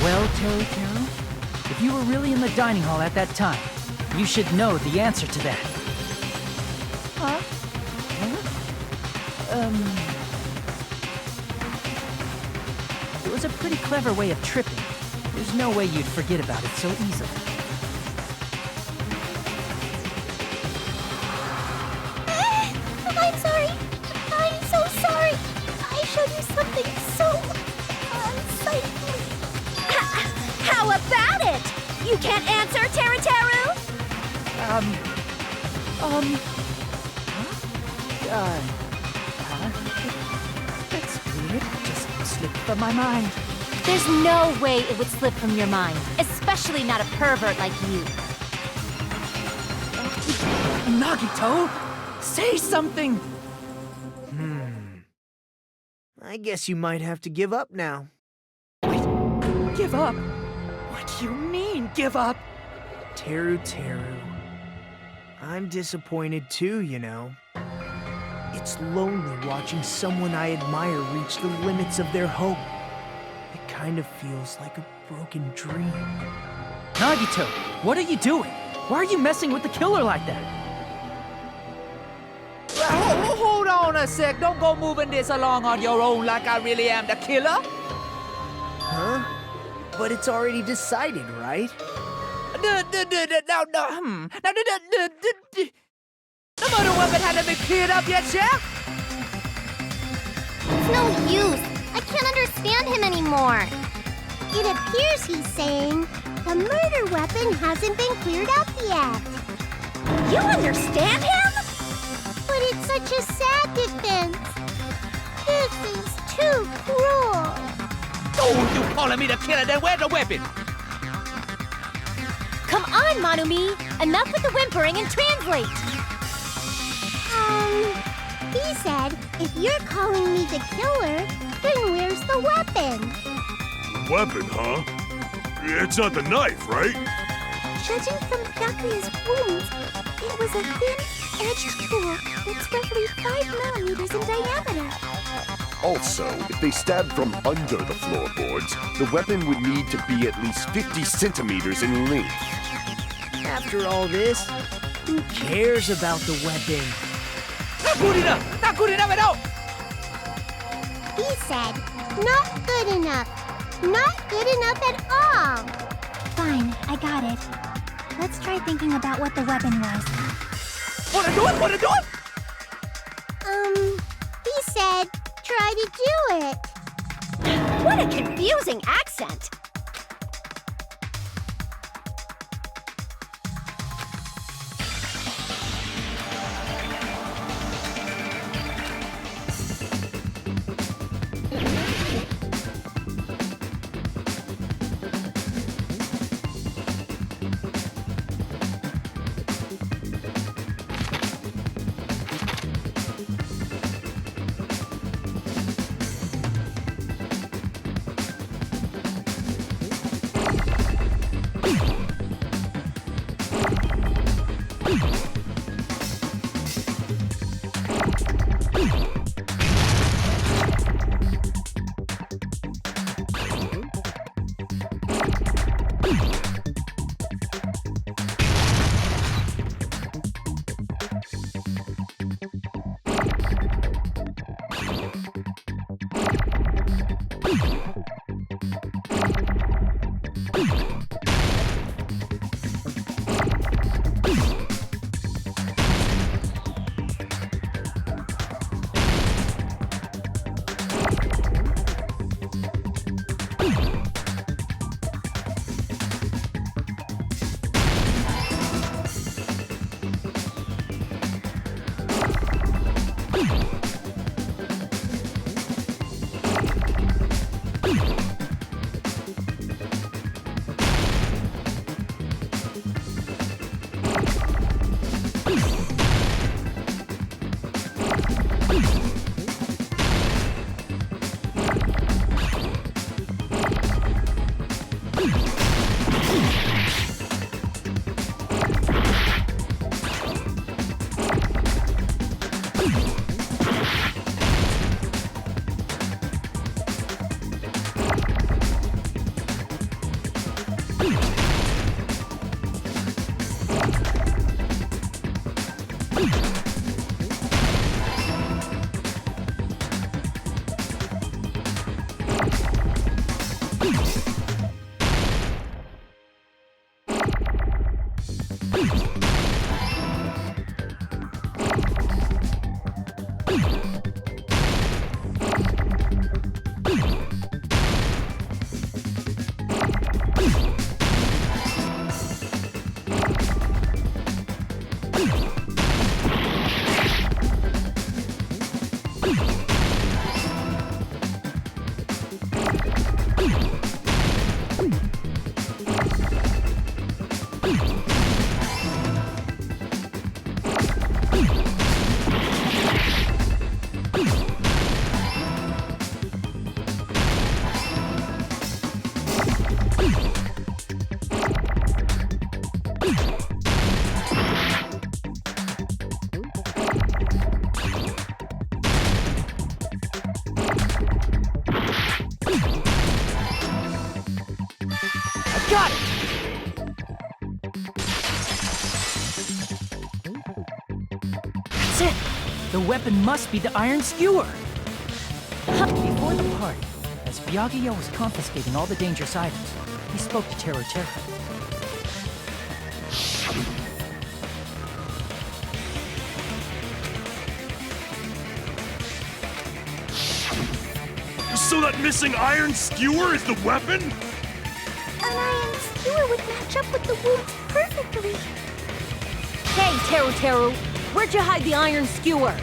Well, Teru Teru, if you were really in the dining hall at that time, you should know the answer to that. Huh? It was a pretty clever way of tripping. There's no way you'd forget about it so easily. I'm sorry. I'm so sorry. I showed you something so unsightly. How about it? You can't answer, Teru Teru? That's weird. Just slipped from my mind. There's no way it would slip from your mind, especially not a pervert like you. Nagito, say something! I guess you might have to give up now. Wait, give up? What do you mean, give up? Teru Teru. I'm disappointed too, you know. It's lonely watching someone I admire reach the limits of their hope. It kind of feels like a broken dream. Nagito, what are you doing? Why are you messing with the killer like that? Hold on a sec. Don't go moving this along on your own like I really am the killer. Huh? But it's already decided, right? The murder weapon hasn't been cleared up yet, Chef? It's no use. I can't understand him anymore. It appears he's saying the murder weapon hasn't been cleared up yet. You understand him? But it's such a sad defense. This is too cruel. Oh, you calling me the killer? Then where's the weapon? Come on, Monumi! Enough with the whimpering and translate! He said, if you're calling me the killer, then where's the weapon? Weapon, huh? It's not the knife, right? Judging from Byakuya's wounds, it was a thin-edged tool that's roughly 5 millimeters in diameter. Also, if they stabbed from under the floorboards, the weapon would need to be at least 50 centimeters in length. After all this, who cares about the weapon? Not good enough! Not good enough at all! He said, not good enough. Not good enough at all. Fine, I got it. Let's try thinking about what the weapon was. Wanna do it? Wanna do it? He said, try to do it. What a confusing accent! That's it! The weapon must be the iron skewer! Before the party, as Byakuya was confiscating all the dangerous items, he spoke to Teru Teru. So that missing iron skewer is the weapon? An iron skewer would match up with the wounds perfectly. Hey, Teru Teru! Where'd you hide the iron skewer?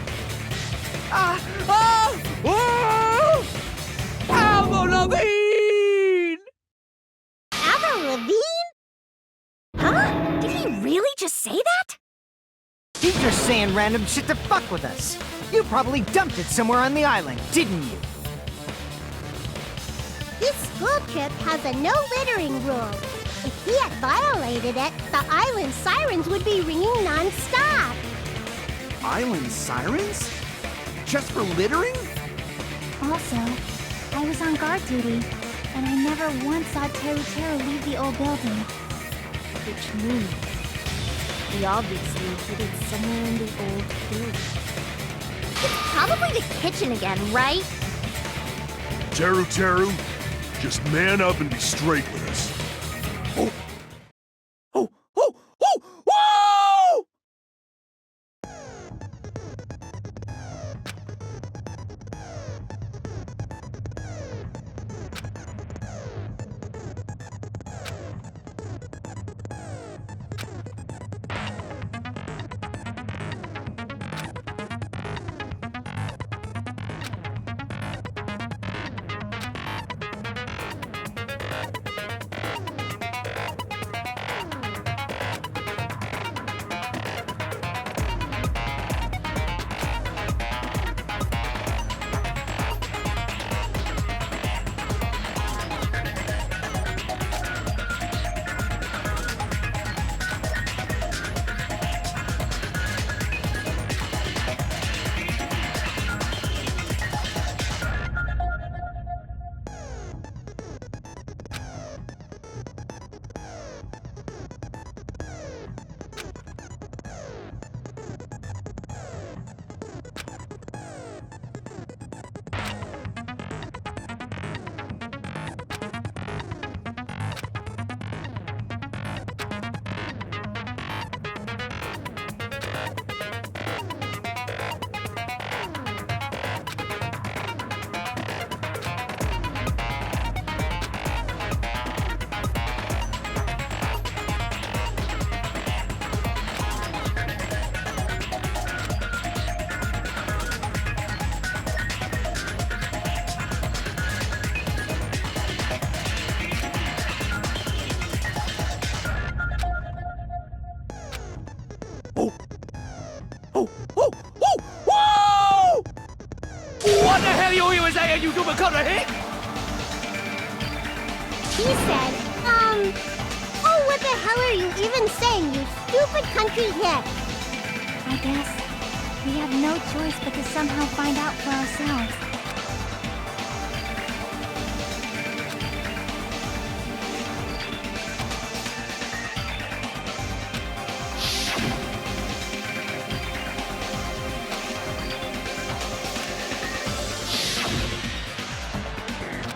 Avril Lavigne! Avril Lavigne? Huh? Did he really just say that? He's just saying random shit to fuck with us. You probably dumped it somewhere on the island, didn't you? This school trip has a no littering rule. If he had violated it, the island sirens would be ringing non-stop. Island sirens? Just for littering? Also, I was on guard duty, and I never once saw Teru Teru leave the old building. Which means he obviously hid it somewhere in the old building. It's probably the kitchen again, right? Teru Teru, just man up and be straight with us. Oh! Oh! Oh! Oh! Whoa! What the hell you even saying, you stupid cunt of hit? He said, oh, what the hell are you even saying, you stupid country hick? I guess we have no choice but to somehow find out for ourselves.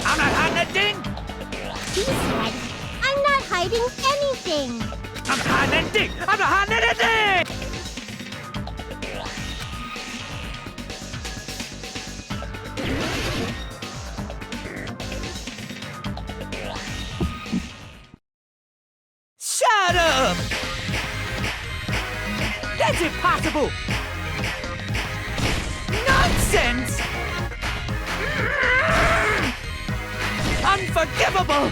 I'm not hiding that thing! He said, I'm not hiding anything. I'm not hiding anything! I'm not hiding anything! Shut up! That's impossible! Nonsense! Unforgivable!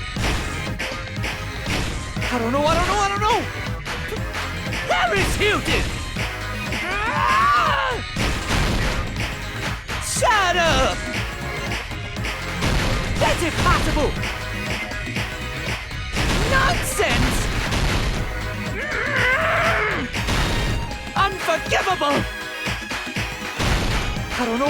I don't know! Paris Hilton! Ah! Shut up! That's impossible! Nonsense! Unforgivable! I don't know!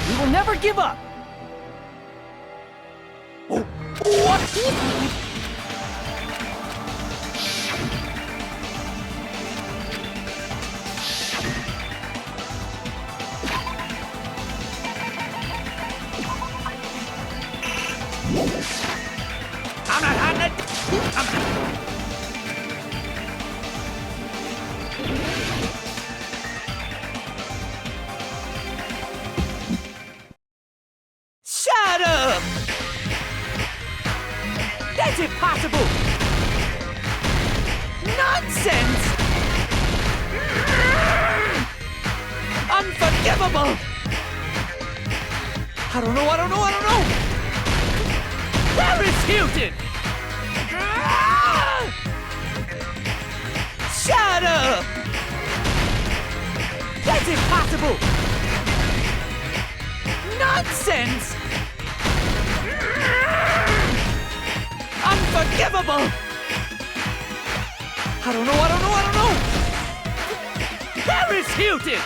We will never give up! Oh, what? I'm not hiding it! Shut up! That's impossible! Nonsense! Unforgivable! I don't know! Paris Hilton! Shut up! That's impossible! Nonsense! Unforgivable! I don't know! Paris Hilton!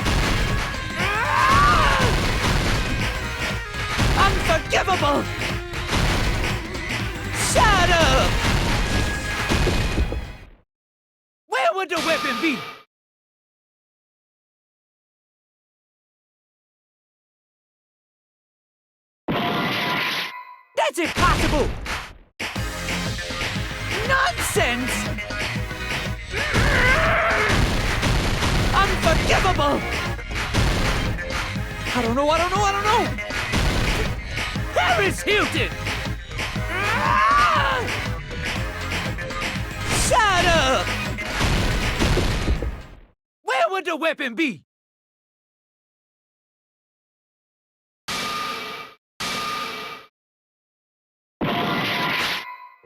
Unforgivable! Shut up! Where would the weapon be? That's impossible! Nonsense! Unforgivable! I don't know! Paris Hilton! Shut up! Where would the weapon be?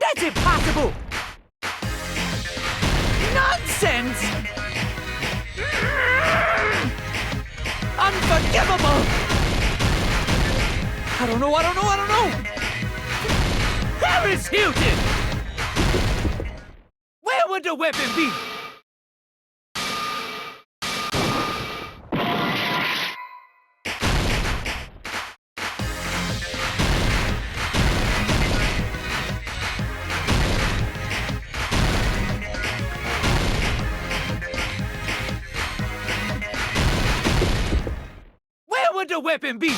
That's impossible! Nonsense! Unforgivable! I don't know! Paris Hilton! Where would the weapon be? Where would the weapon be?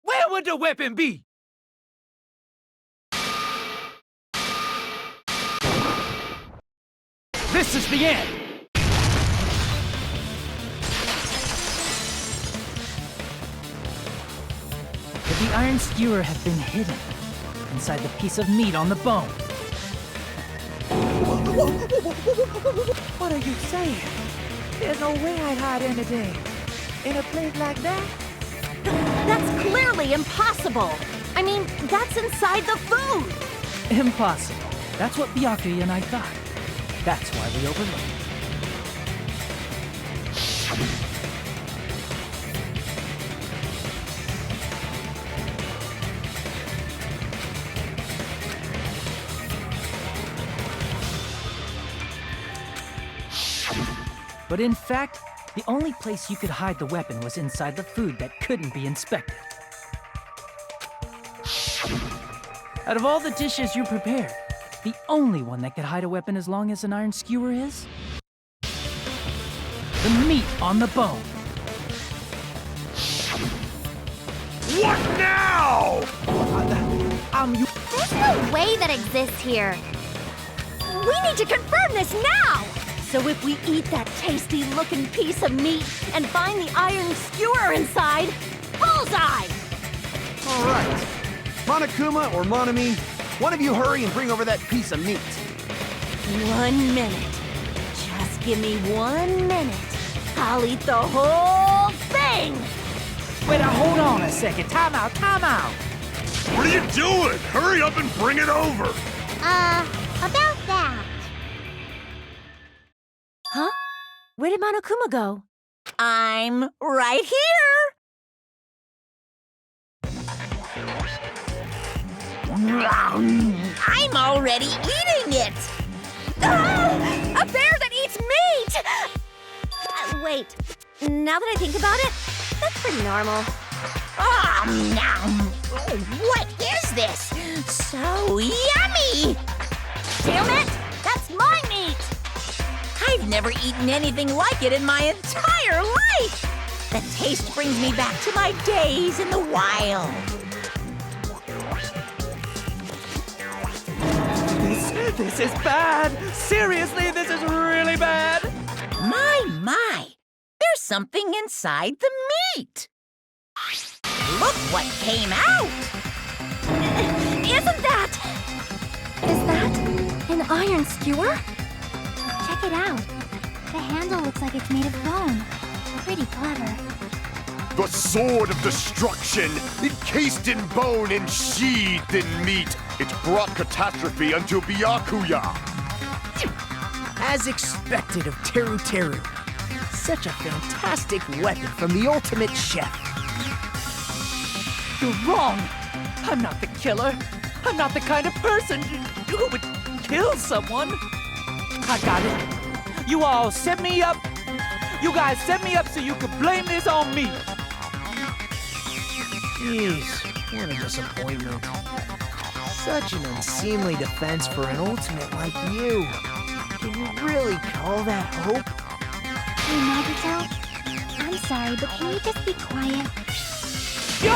Where would the weapon be? This is the end! Could the iron skewer have been hidden inside the piece of meat on the bone? What are you saying? There's no way I'd hide anything in a place like that. That's clearly impossible! I mean, that's inside the food! Impossible. That's what Byakuya and I thought. That's why we overlooked it. But in fact, the only place you could hide the weapon was inside the food that couldn't be inspected. Out of all the dishes you prepared, the only one that could hide a weapon as long as an iron skewer is the meat on the bone. What now? There's no way that exists here. We need to confirm this now! So if we eat that tasty-looking piece of meat and find the iron skewer inside, bullseye! All right. Monokuma or Monami, one of you hurry and bring over that piece of meat. 1 minute. Just give me 1 minute. I'll eat the whole thing! Wait, now hold on a second. Time out! What are you doing? Hurry up and bring it over! About that. Huh? Where did Monokuma go? I'm right here! I'm already eating it! Ah! A bear that eats meat! Wait, now that I think about it, that's pretty normal. What is this? So yummy! Damn it! That's my meat! I've never eaten anything like it in my entire life! The taste brings me back to my days in the wild. This is bad! Seriously, this is really bad! My! There's something inside the meat! Look what came out! Isn't that? Is that an iron skewer? Check it out. The handle looks like it's made of bone. Pretty clever. The sword of destruction, encased in bone and sheathed in meat. It brought catastrophe unto Byakuya. As expected of Teru Teru. Such a fantastic weapon from the ultimate chef. You're wrong! I'm not the killer. I'm not the kind of person who would kill someone. I got it. You all set me up. You guys set me up so you could blame this on me. Jeez, what a disappointment. Such an unseemly defense for an ultimate like you. Can you really call that hope? Hey, Nagito. I'm sorry, but can you just be quiet? He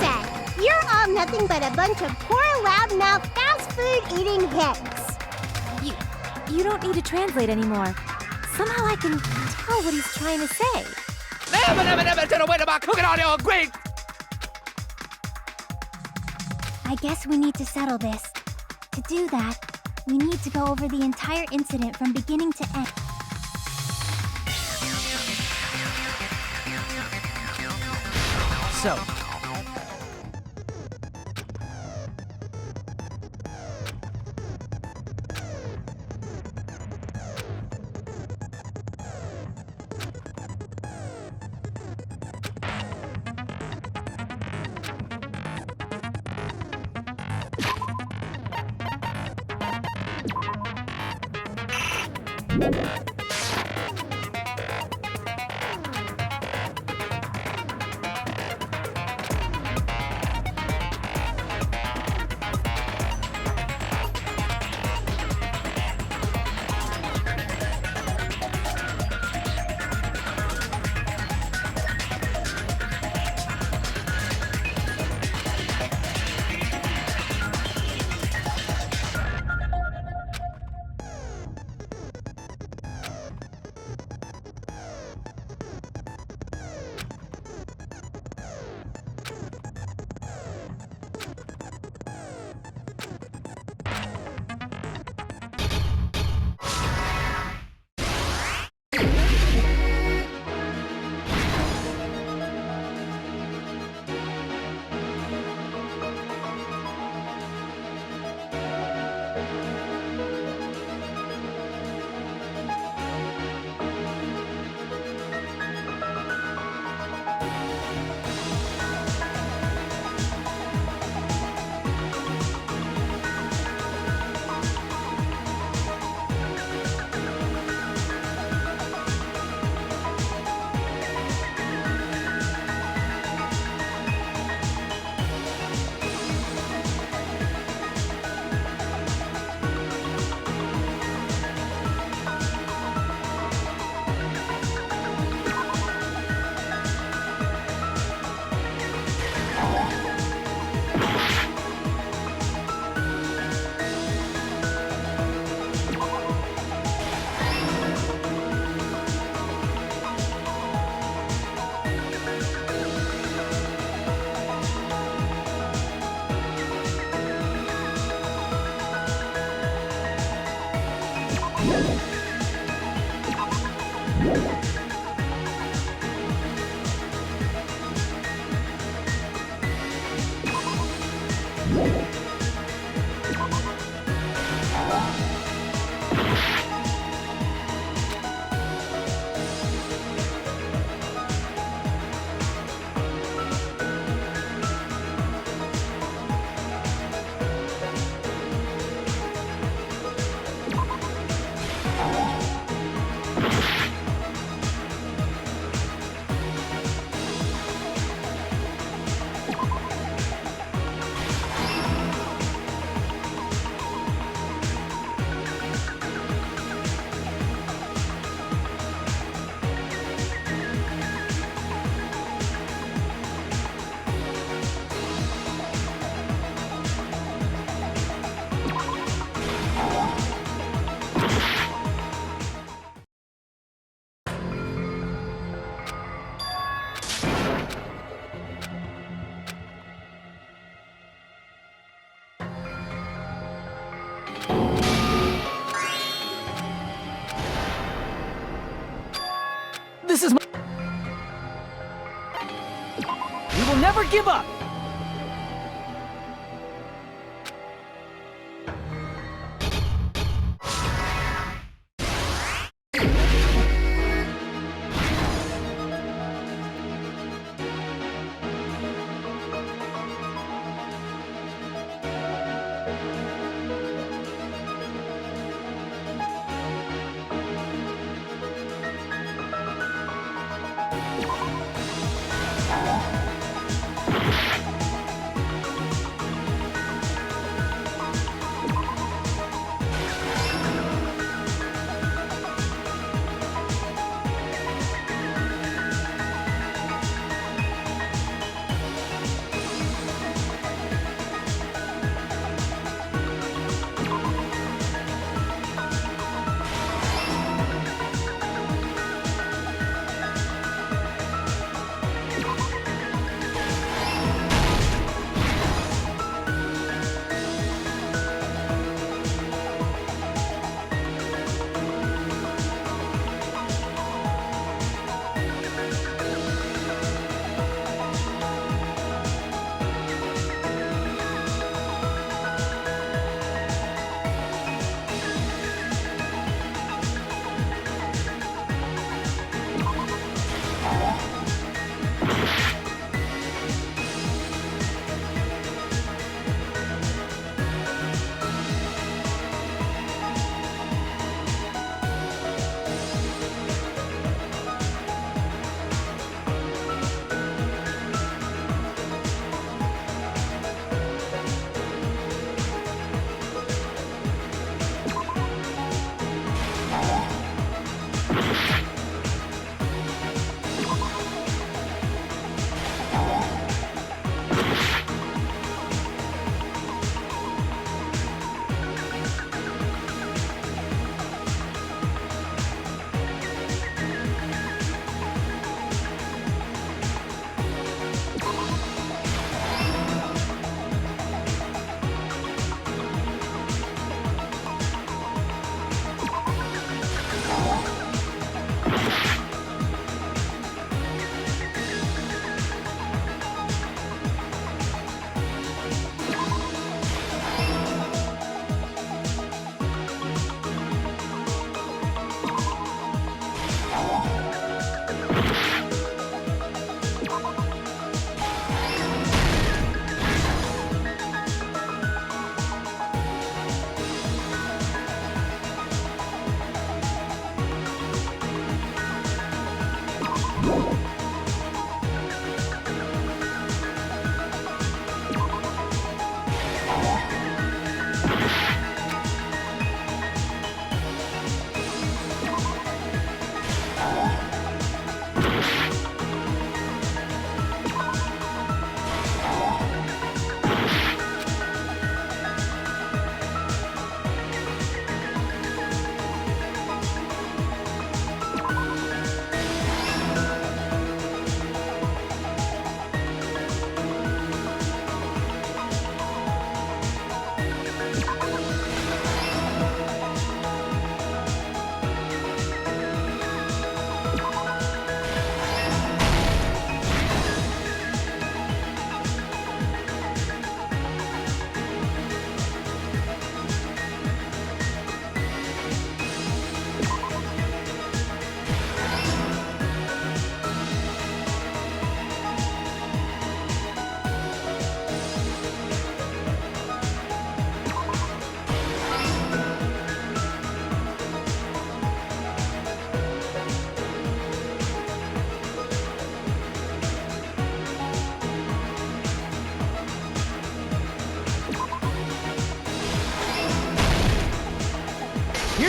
said, "You're all nothing but a bunch of poor, loudmouth, fast food eating hicks." You don't need to translate anymore. Somehow I can tell what he's trying to say. Never turn away about cooking all your great. I guess we need to settle this. To do that, we need to go over the entire incident from beginning to end. So, never give up!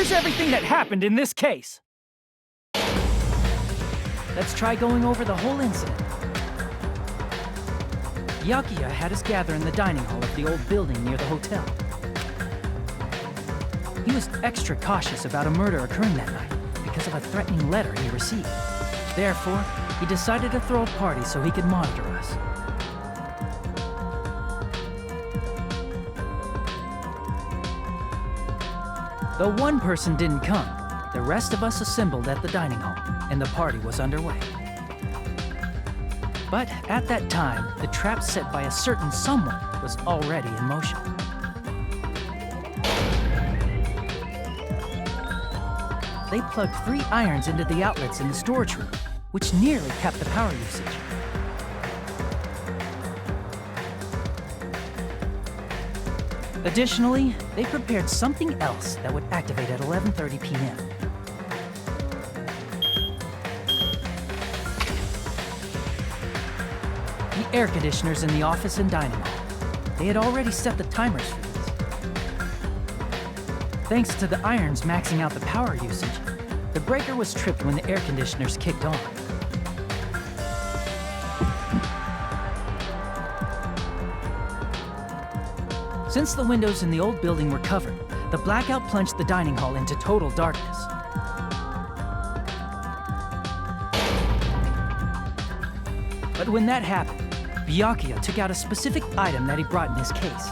Here's everything that happened in this case. Let's try going over the whole incident. Byakuya had us gather in the dining hall of the old building near the hotel. He was extra cautious about a murder occurring that night because of a threatening letter he received. Therefore, he decided to throw a party so he could monitor us. Though one person didn't come, the rest of us assembled at the dining hall, and the party was underway. But at that time, the trap set by a certain someone was already in motion. They plugged 3 irons into the outlets in the storage room, which nearly capped the power usage. Additionally, they prepared something else that would activate at 11:30 p.m. The air conditioners in the office and dining hall. They had already set the timers for these. Thanks to the irons maxing out the power usage, the breaker was tripped when the air conditioners kicked on. Since the windows in the old building were covered, the blackout plunged the dining hall into total darkness. But when that happened, Byakuya took out a specific item that he brought in his case.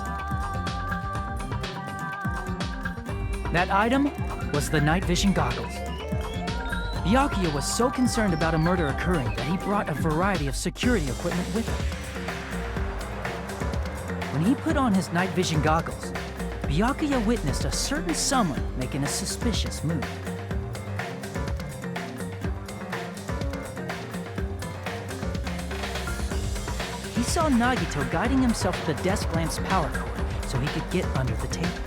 That item was the night vision goggles. Byakuya was so concerned about a murder occurring that he brought a variety of security equipment with him. When he put on his night vision goggles, Byakuya witnessed a certain someone making a suspicious move. He saw Nagito guiding himself with the desk lamp's power cord so he could get under the table.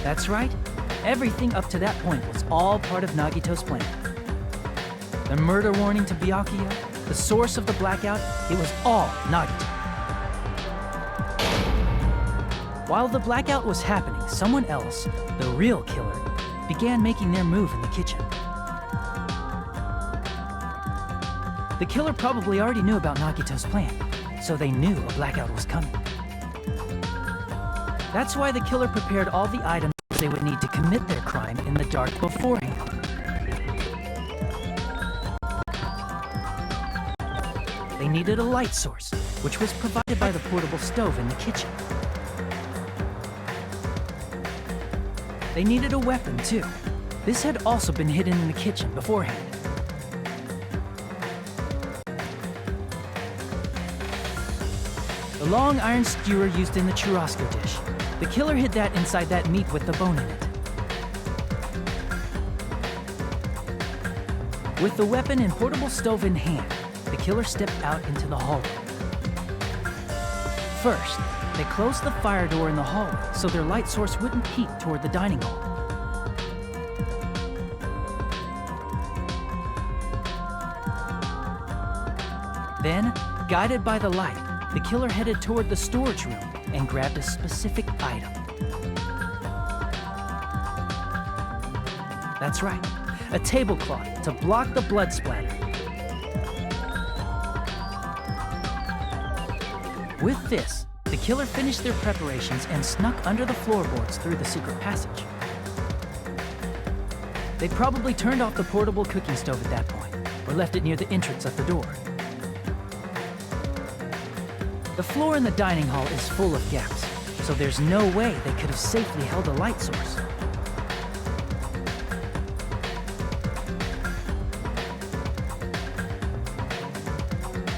That's right, everything up to that point was all part of Nagito's plan. The murder warning to Byakuya, the source of the blackout, it was all Nagito. While the blackout was happening, someone else, the real killer, began making their move in the kitchen. The killer probably already knew about Nagito's plan, so they knew a blackout was coming. That's why the killer prepared all the items they would need to commit their crime in the dark beforehand. They needed a light source, which was provided by the portable stove in the kitchen. They needed a weapon, too. This had also been hidden in the kitchen beforehand. The long iron skewer used in the churrasco dish. The killer hid that inside that meat with the bone in it. With the weapon and portable stove in hand, the killer stepped out into the hallway. First, they closed the fire door in the hallway so their light source wouldn't peek toward the dining hall. Then, guided by the light, the killer headed toward the storage room and grabbed a specific item. That's right, a tablecloth to block the blood splatter. With this, the killer finished their preparations and snuck under the floorboards through the secret passage. They probably turned off the portable cooking stove at that point, or left it near the entrance of the door. The floor in the dining hall is full of gaps, so there's no way they could have safely held a light source.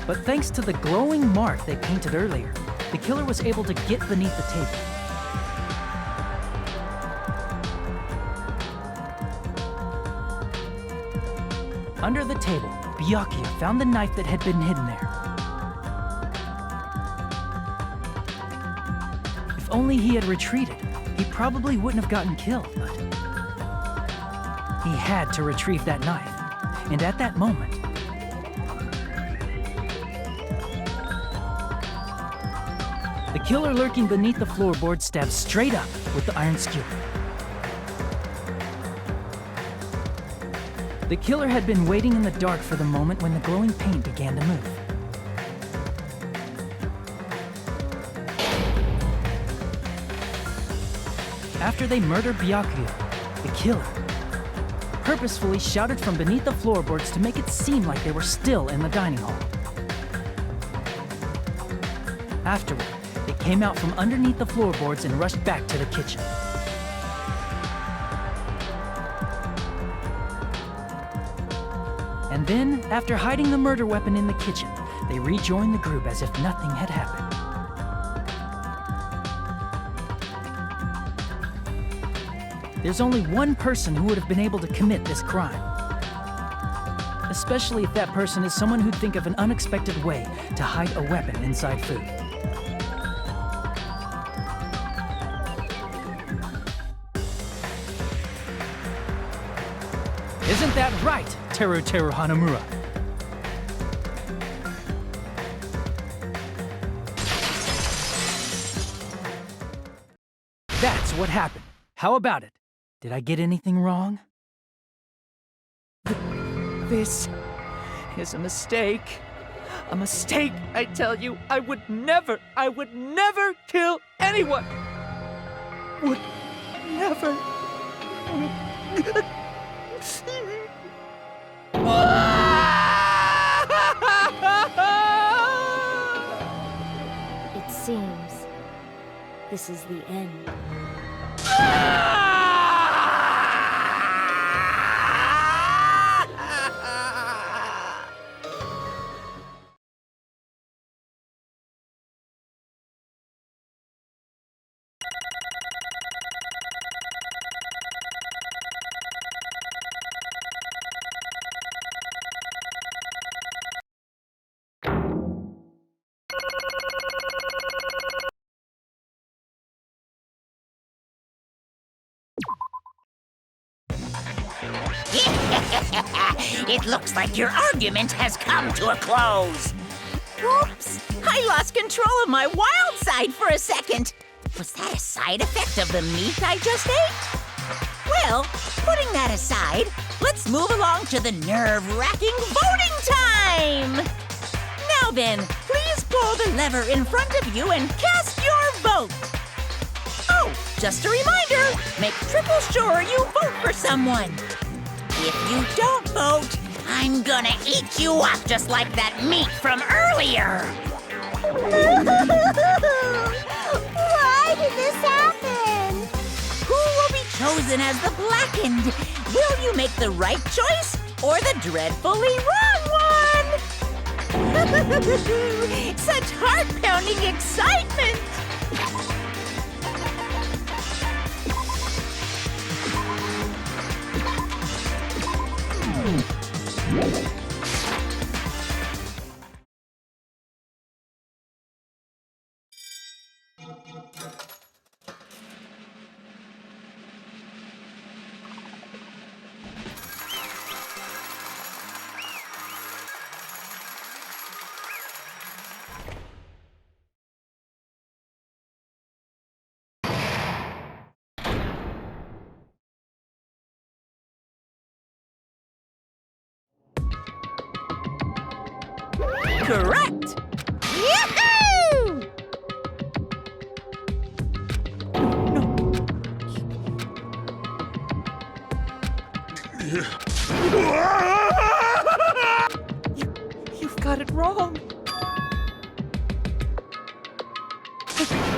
But thanks to the glowing mark they painted earlier, the killer was able to get beneath the table. Under the table, Byakuya found the knife that had been hidden there. If only he had retreated, he probably wouldn't have gotten killed, but he had to retrieve that knife. And at that moment, the killer lurking beneath the floorboard stabbed straight up with the iron skewer. The killer had been waiting in the dark for the moment when the glowing paint began to move. After they murdered Byakuya, the killer purposefully shouted from beneath the floorboards to make it seem like they were still in the dining hall. Afterward, they came out from underneath the floorboards and rushed back to the kitchen. And then, after hiding the murder weapon in the kitchen, they rejoined the group as if nothing had happened. There's only one person who would have been able to commit this crime. Especially if that person is someone who'd think of an unexpected way to hide a weapon inside food. Isn't that right, Teru Teru Hanamura? That's what happened. How about it? Did I get anything wrong? This is a mistake. A mistake, I tell you. I would never kill anyone. Would never. It seems this is the end. It looks like your argument has come to a close. Oops! I lost control of my wild side for a second. Was that a side effect of the meat I just ate? Well, putting that aside, let's move along to the nerve-wracking voting time! Now then, please pull the lever in front of you and cast your vote. Oh, just a reminder, make triple sure you vote for someone. If you don't vote, I'm gonna eat you up just like that meat from earlier! Why did this happen? Who will be chosen as the blackened? Will you make the right choice or the dreadfully wrong one? Such heart-pounding excitement! Correct! Yahoo! You've got it wrong.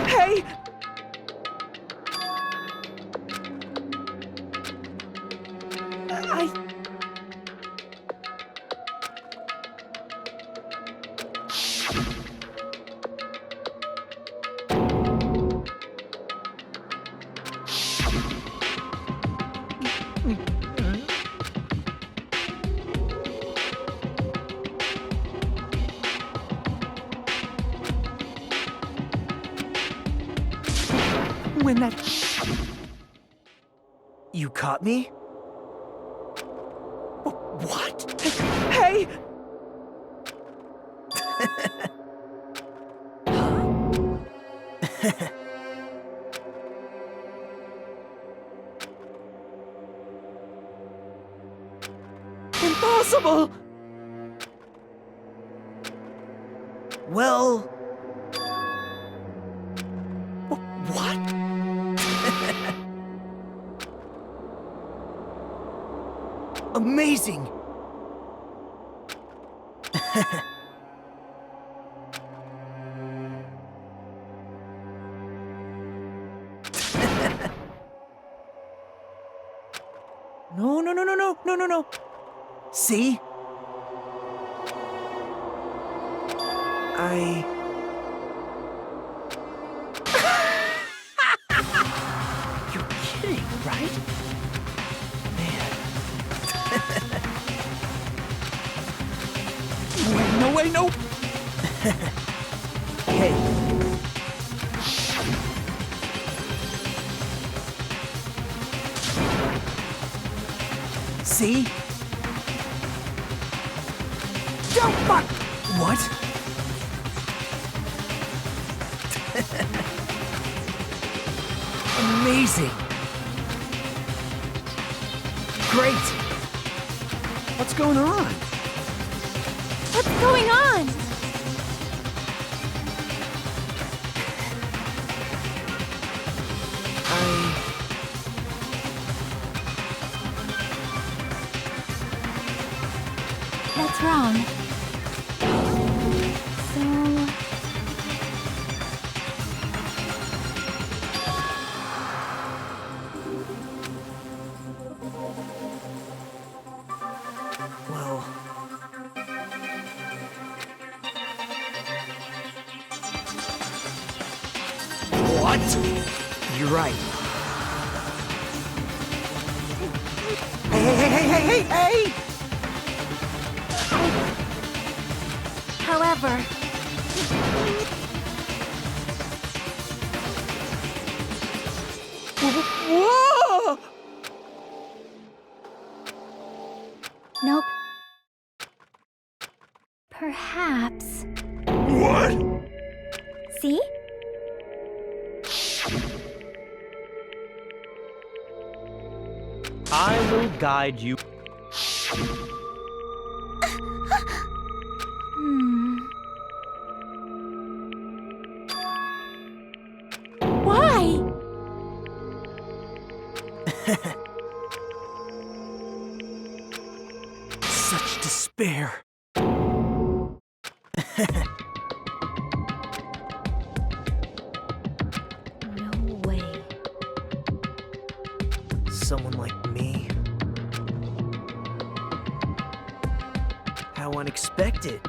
Hey! When that... You caught me? What? Hey! Impossible! Well... What? Amazing! No. See? You're kidding, right? Man. Wait, no way, no! Hey. See? Don't fuck! What? Amazing! Great! What's going on? What's going on? What's wrong? So... Well... What? You're right. Hey! However... Whoa! Nope. Perhaps. What? See? I will guide you. Why? Such despair. No way. Someone like me? How unexpected.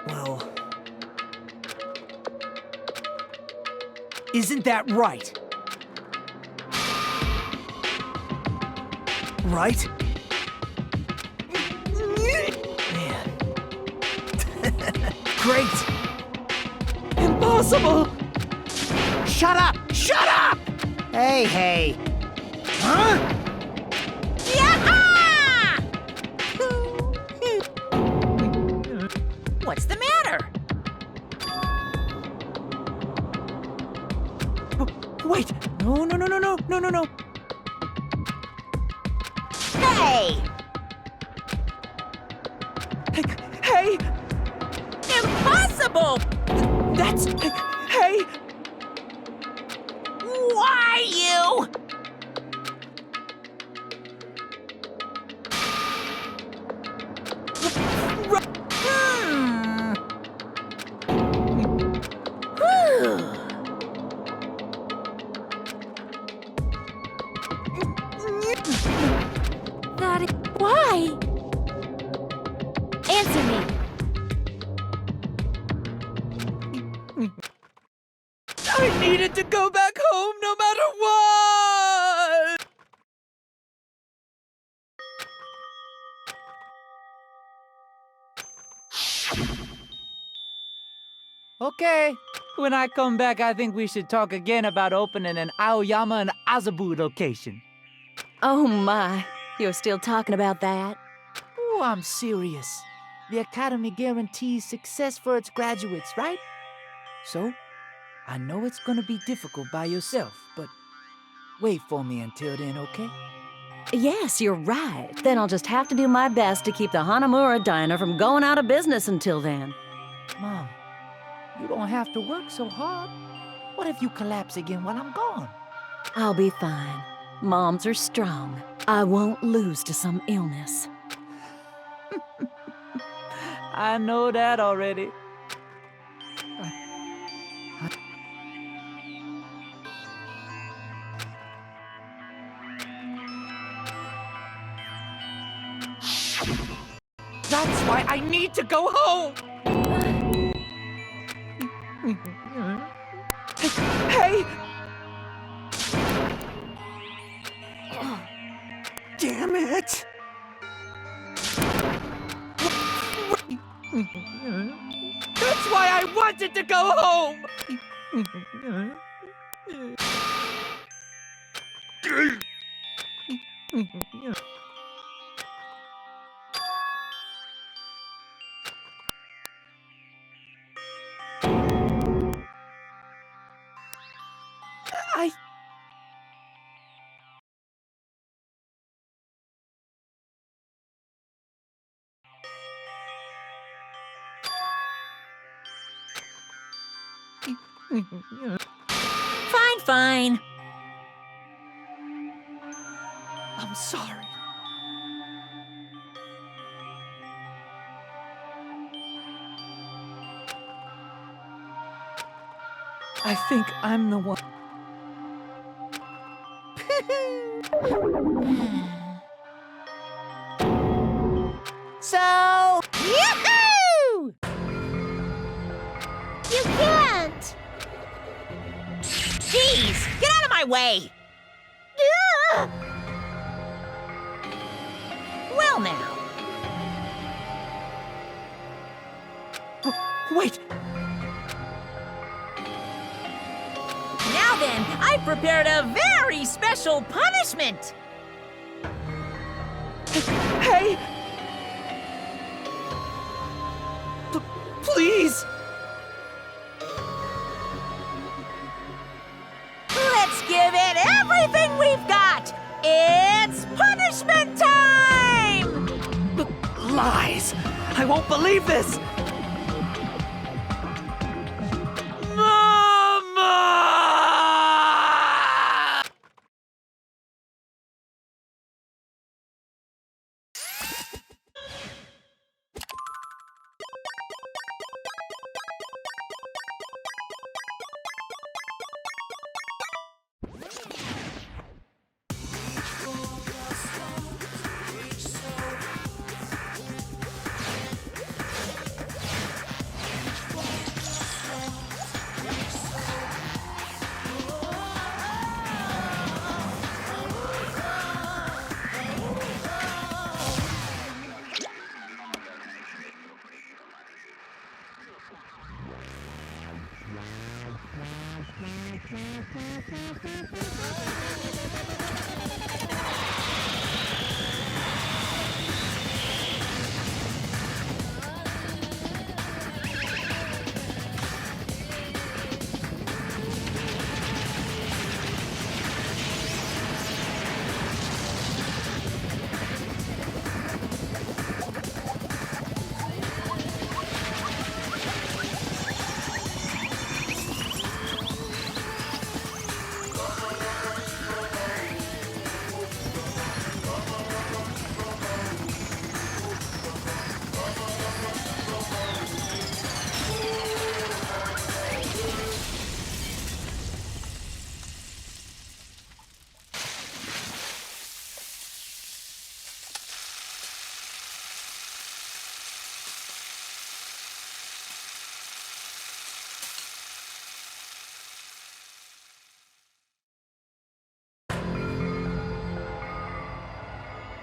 Well... Isn't that right? Right? Man. Great! Impossible! Shut up! Shut up! Hey. Huh? What's the matter? Wait! No. Hey! Hey! Impossible! That's... Hey! Why you? Why? Answer me. I needed to go back home no matter what! Okay. When I come back, I think we should talk again about opening an Aoyama and Azabu location. Oh my, you're still talking about that? Oh, I'm serious. The Academy guarantees success for its graduates, right? So, I know it's gonna be difficult by yourself, but wait for me until then, okay? Yes, you're right. Then I'll just have to do my best to keep the Hanamura Diner from going out of business until then. Mom, you don't have to work so hard. What if you collapse again while I'm gone? I'll be fine. Moms are strong. I won't lose to some illness. I know that already. That's why I need to go home! Hey! Damn it! That's why I wanted to go home! Fine, fine. I'm sorry. I think I'm the one. So, Yahoo! You can't! jeez, get out of my way! Ugh! Well now, Wait! now then, I've prepared a very special punishment! Hey! Please! Let's give it everything we've got! It's punishment time! Lies! I won't believe this! Mama!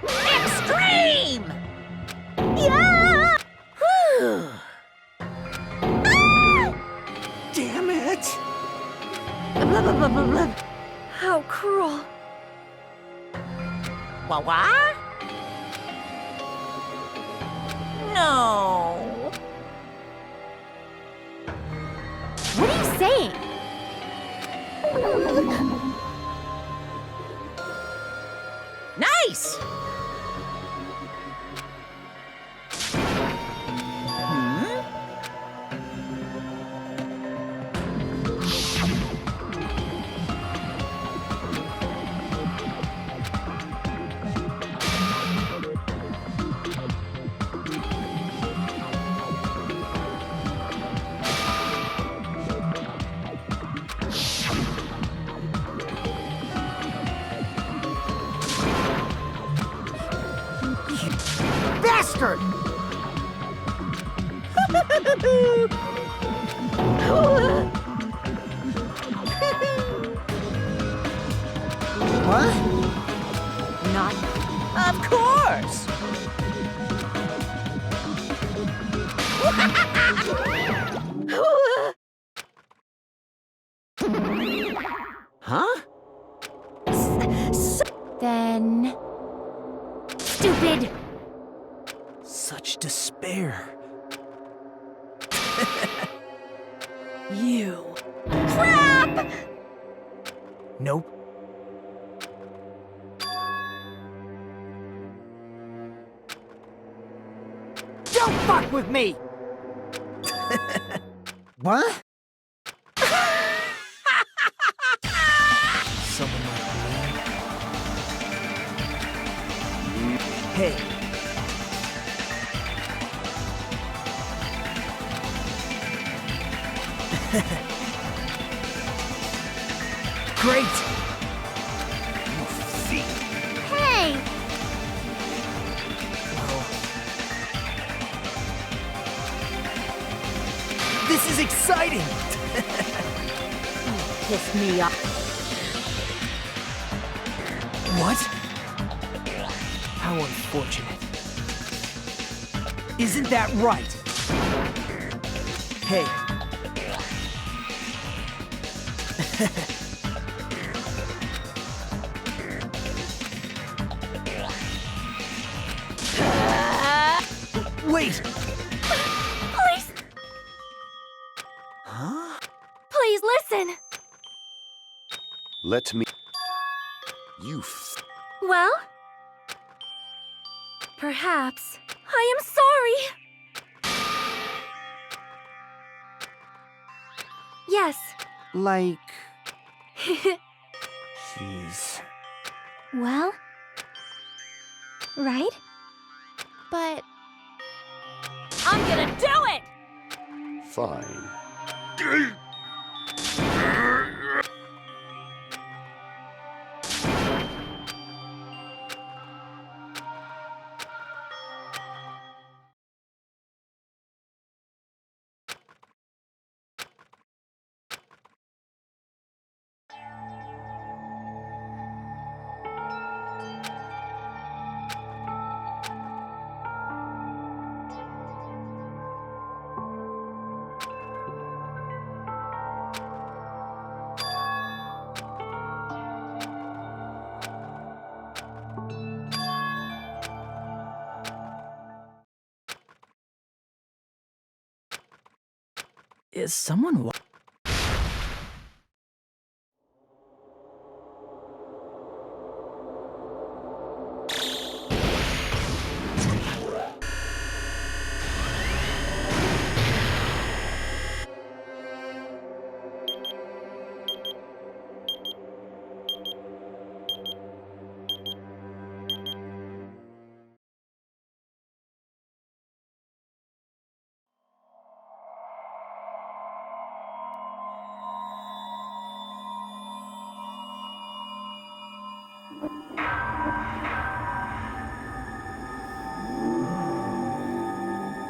Extreme! Yeah! Whew. Damn it! How cruel. What? No. What are you saying? Nice! bastard! What? Not. Of course! Huh? Then. Stupid! Such despair. You. Crap! Nope. Don't fuck with me! What? Someone like me. Hey. Great! Hey! Well, this is exciting! Piss me off. What? How unfortunate. Isn't that right? Hey. Wait! Please, Huh? please listen. Let me. You. Well? Perhaps. I am sorry. Yes. Like... Jeez. Well? Right? But. I'm gonna do it! Fine. Is someone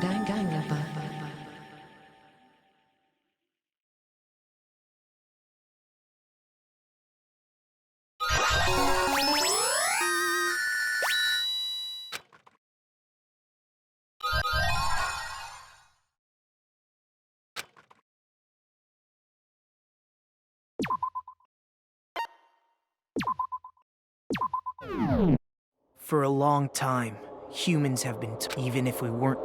Danganronpa. For a long time, humans have been even if we weren't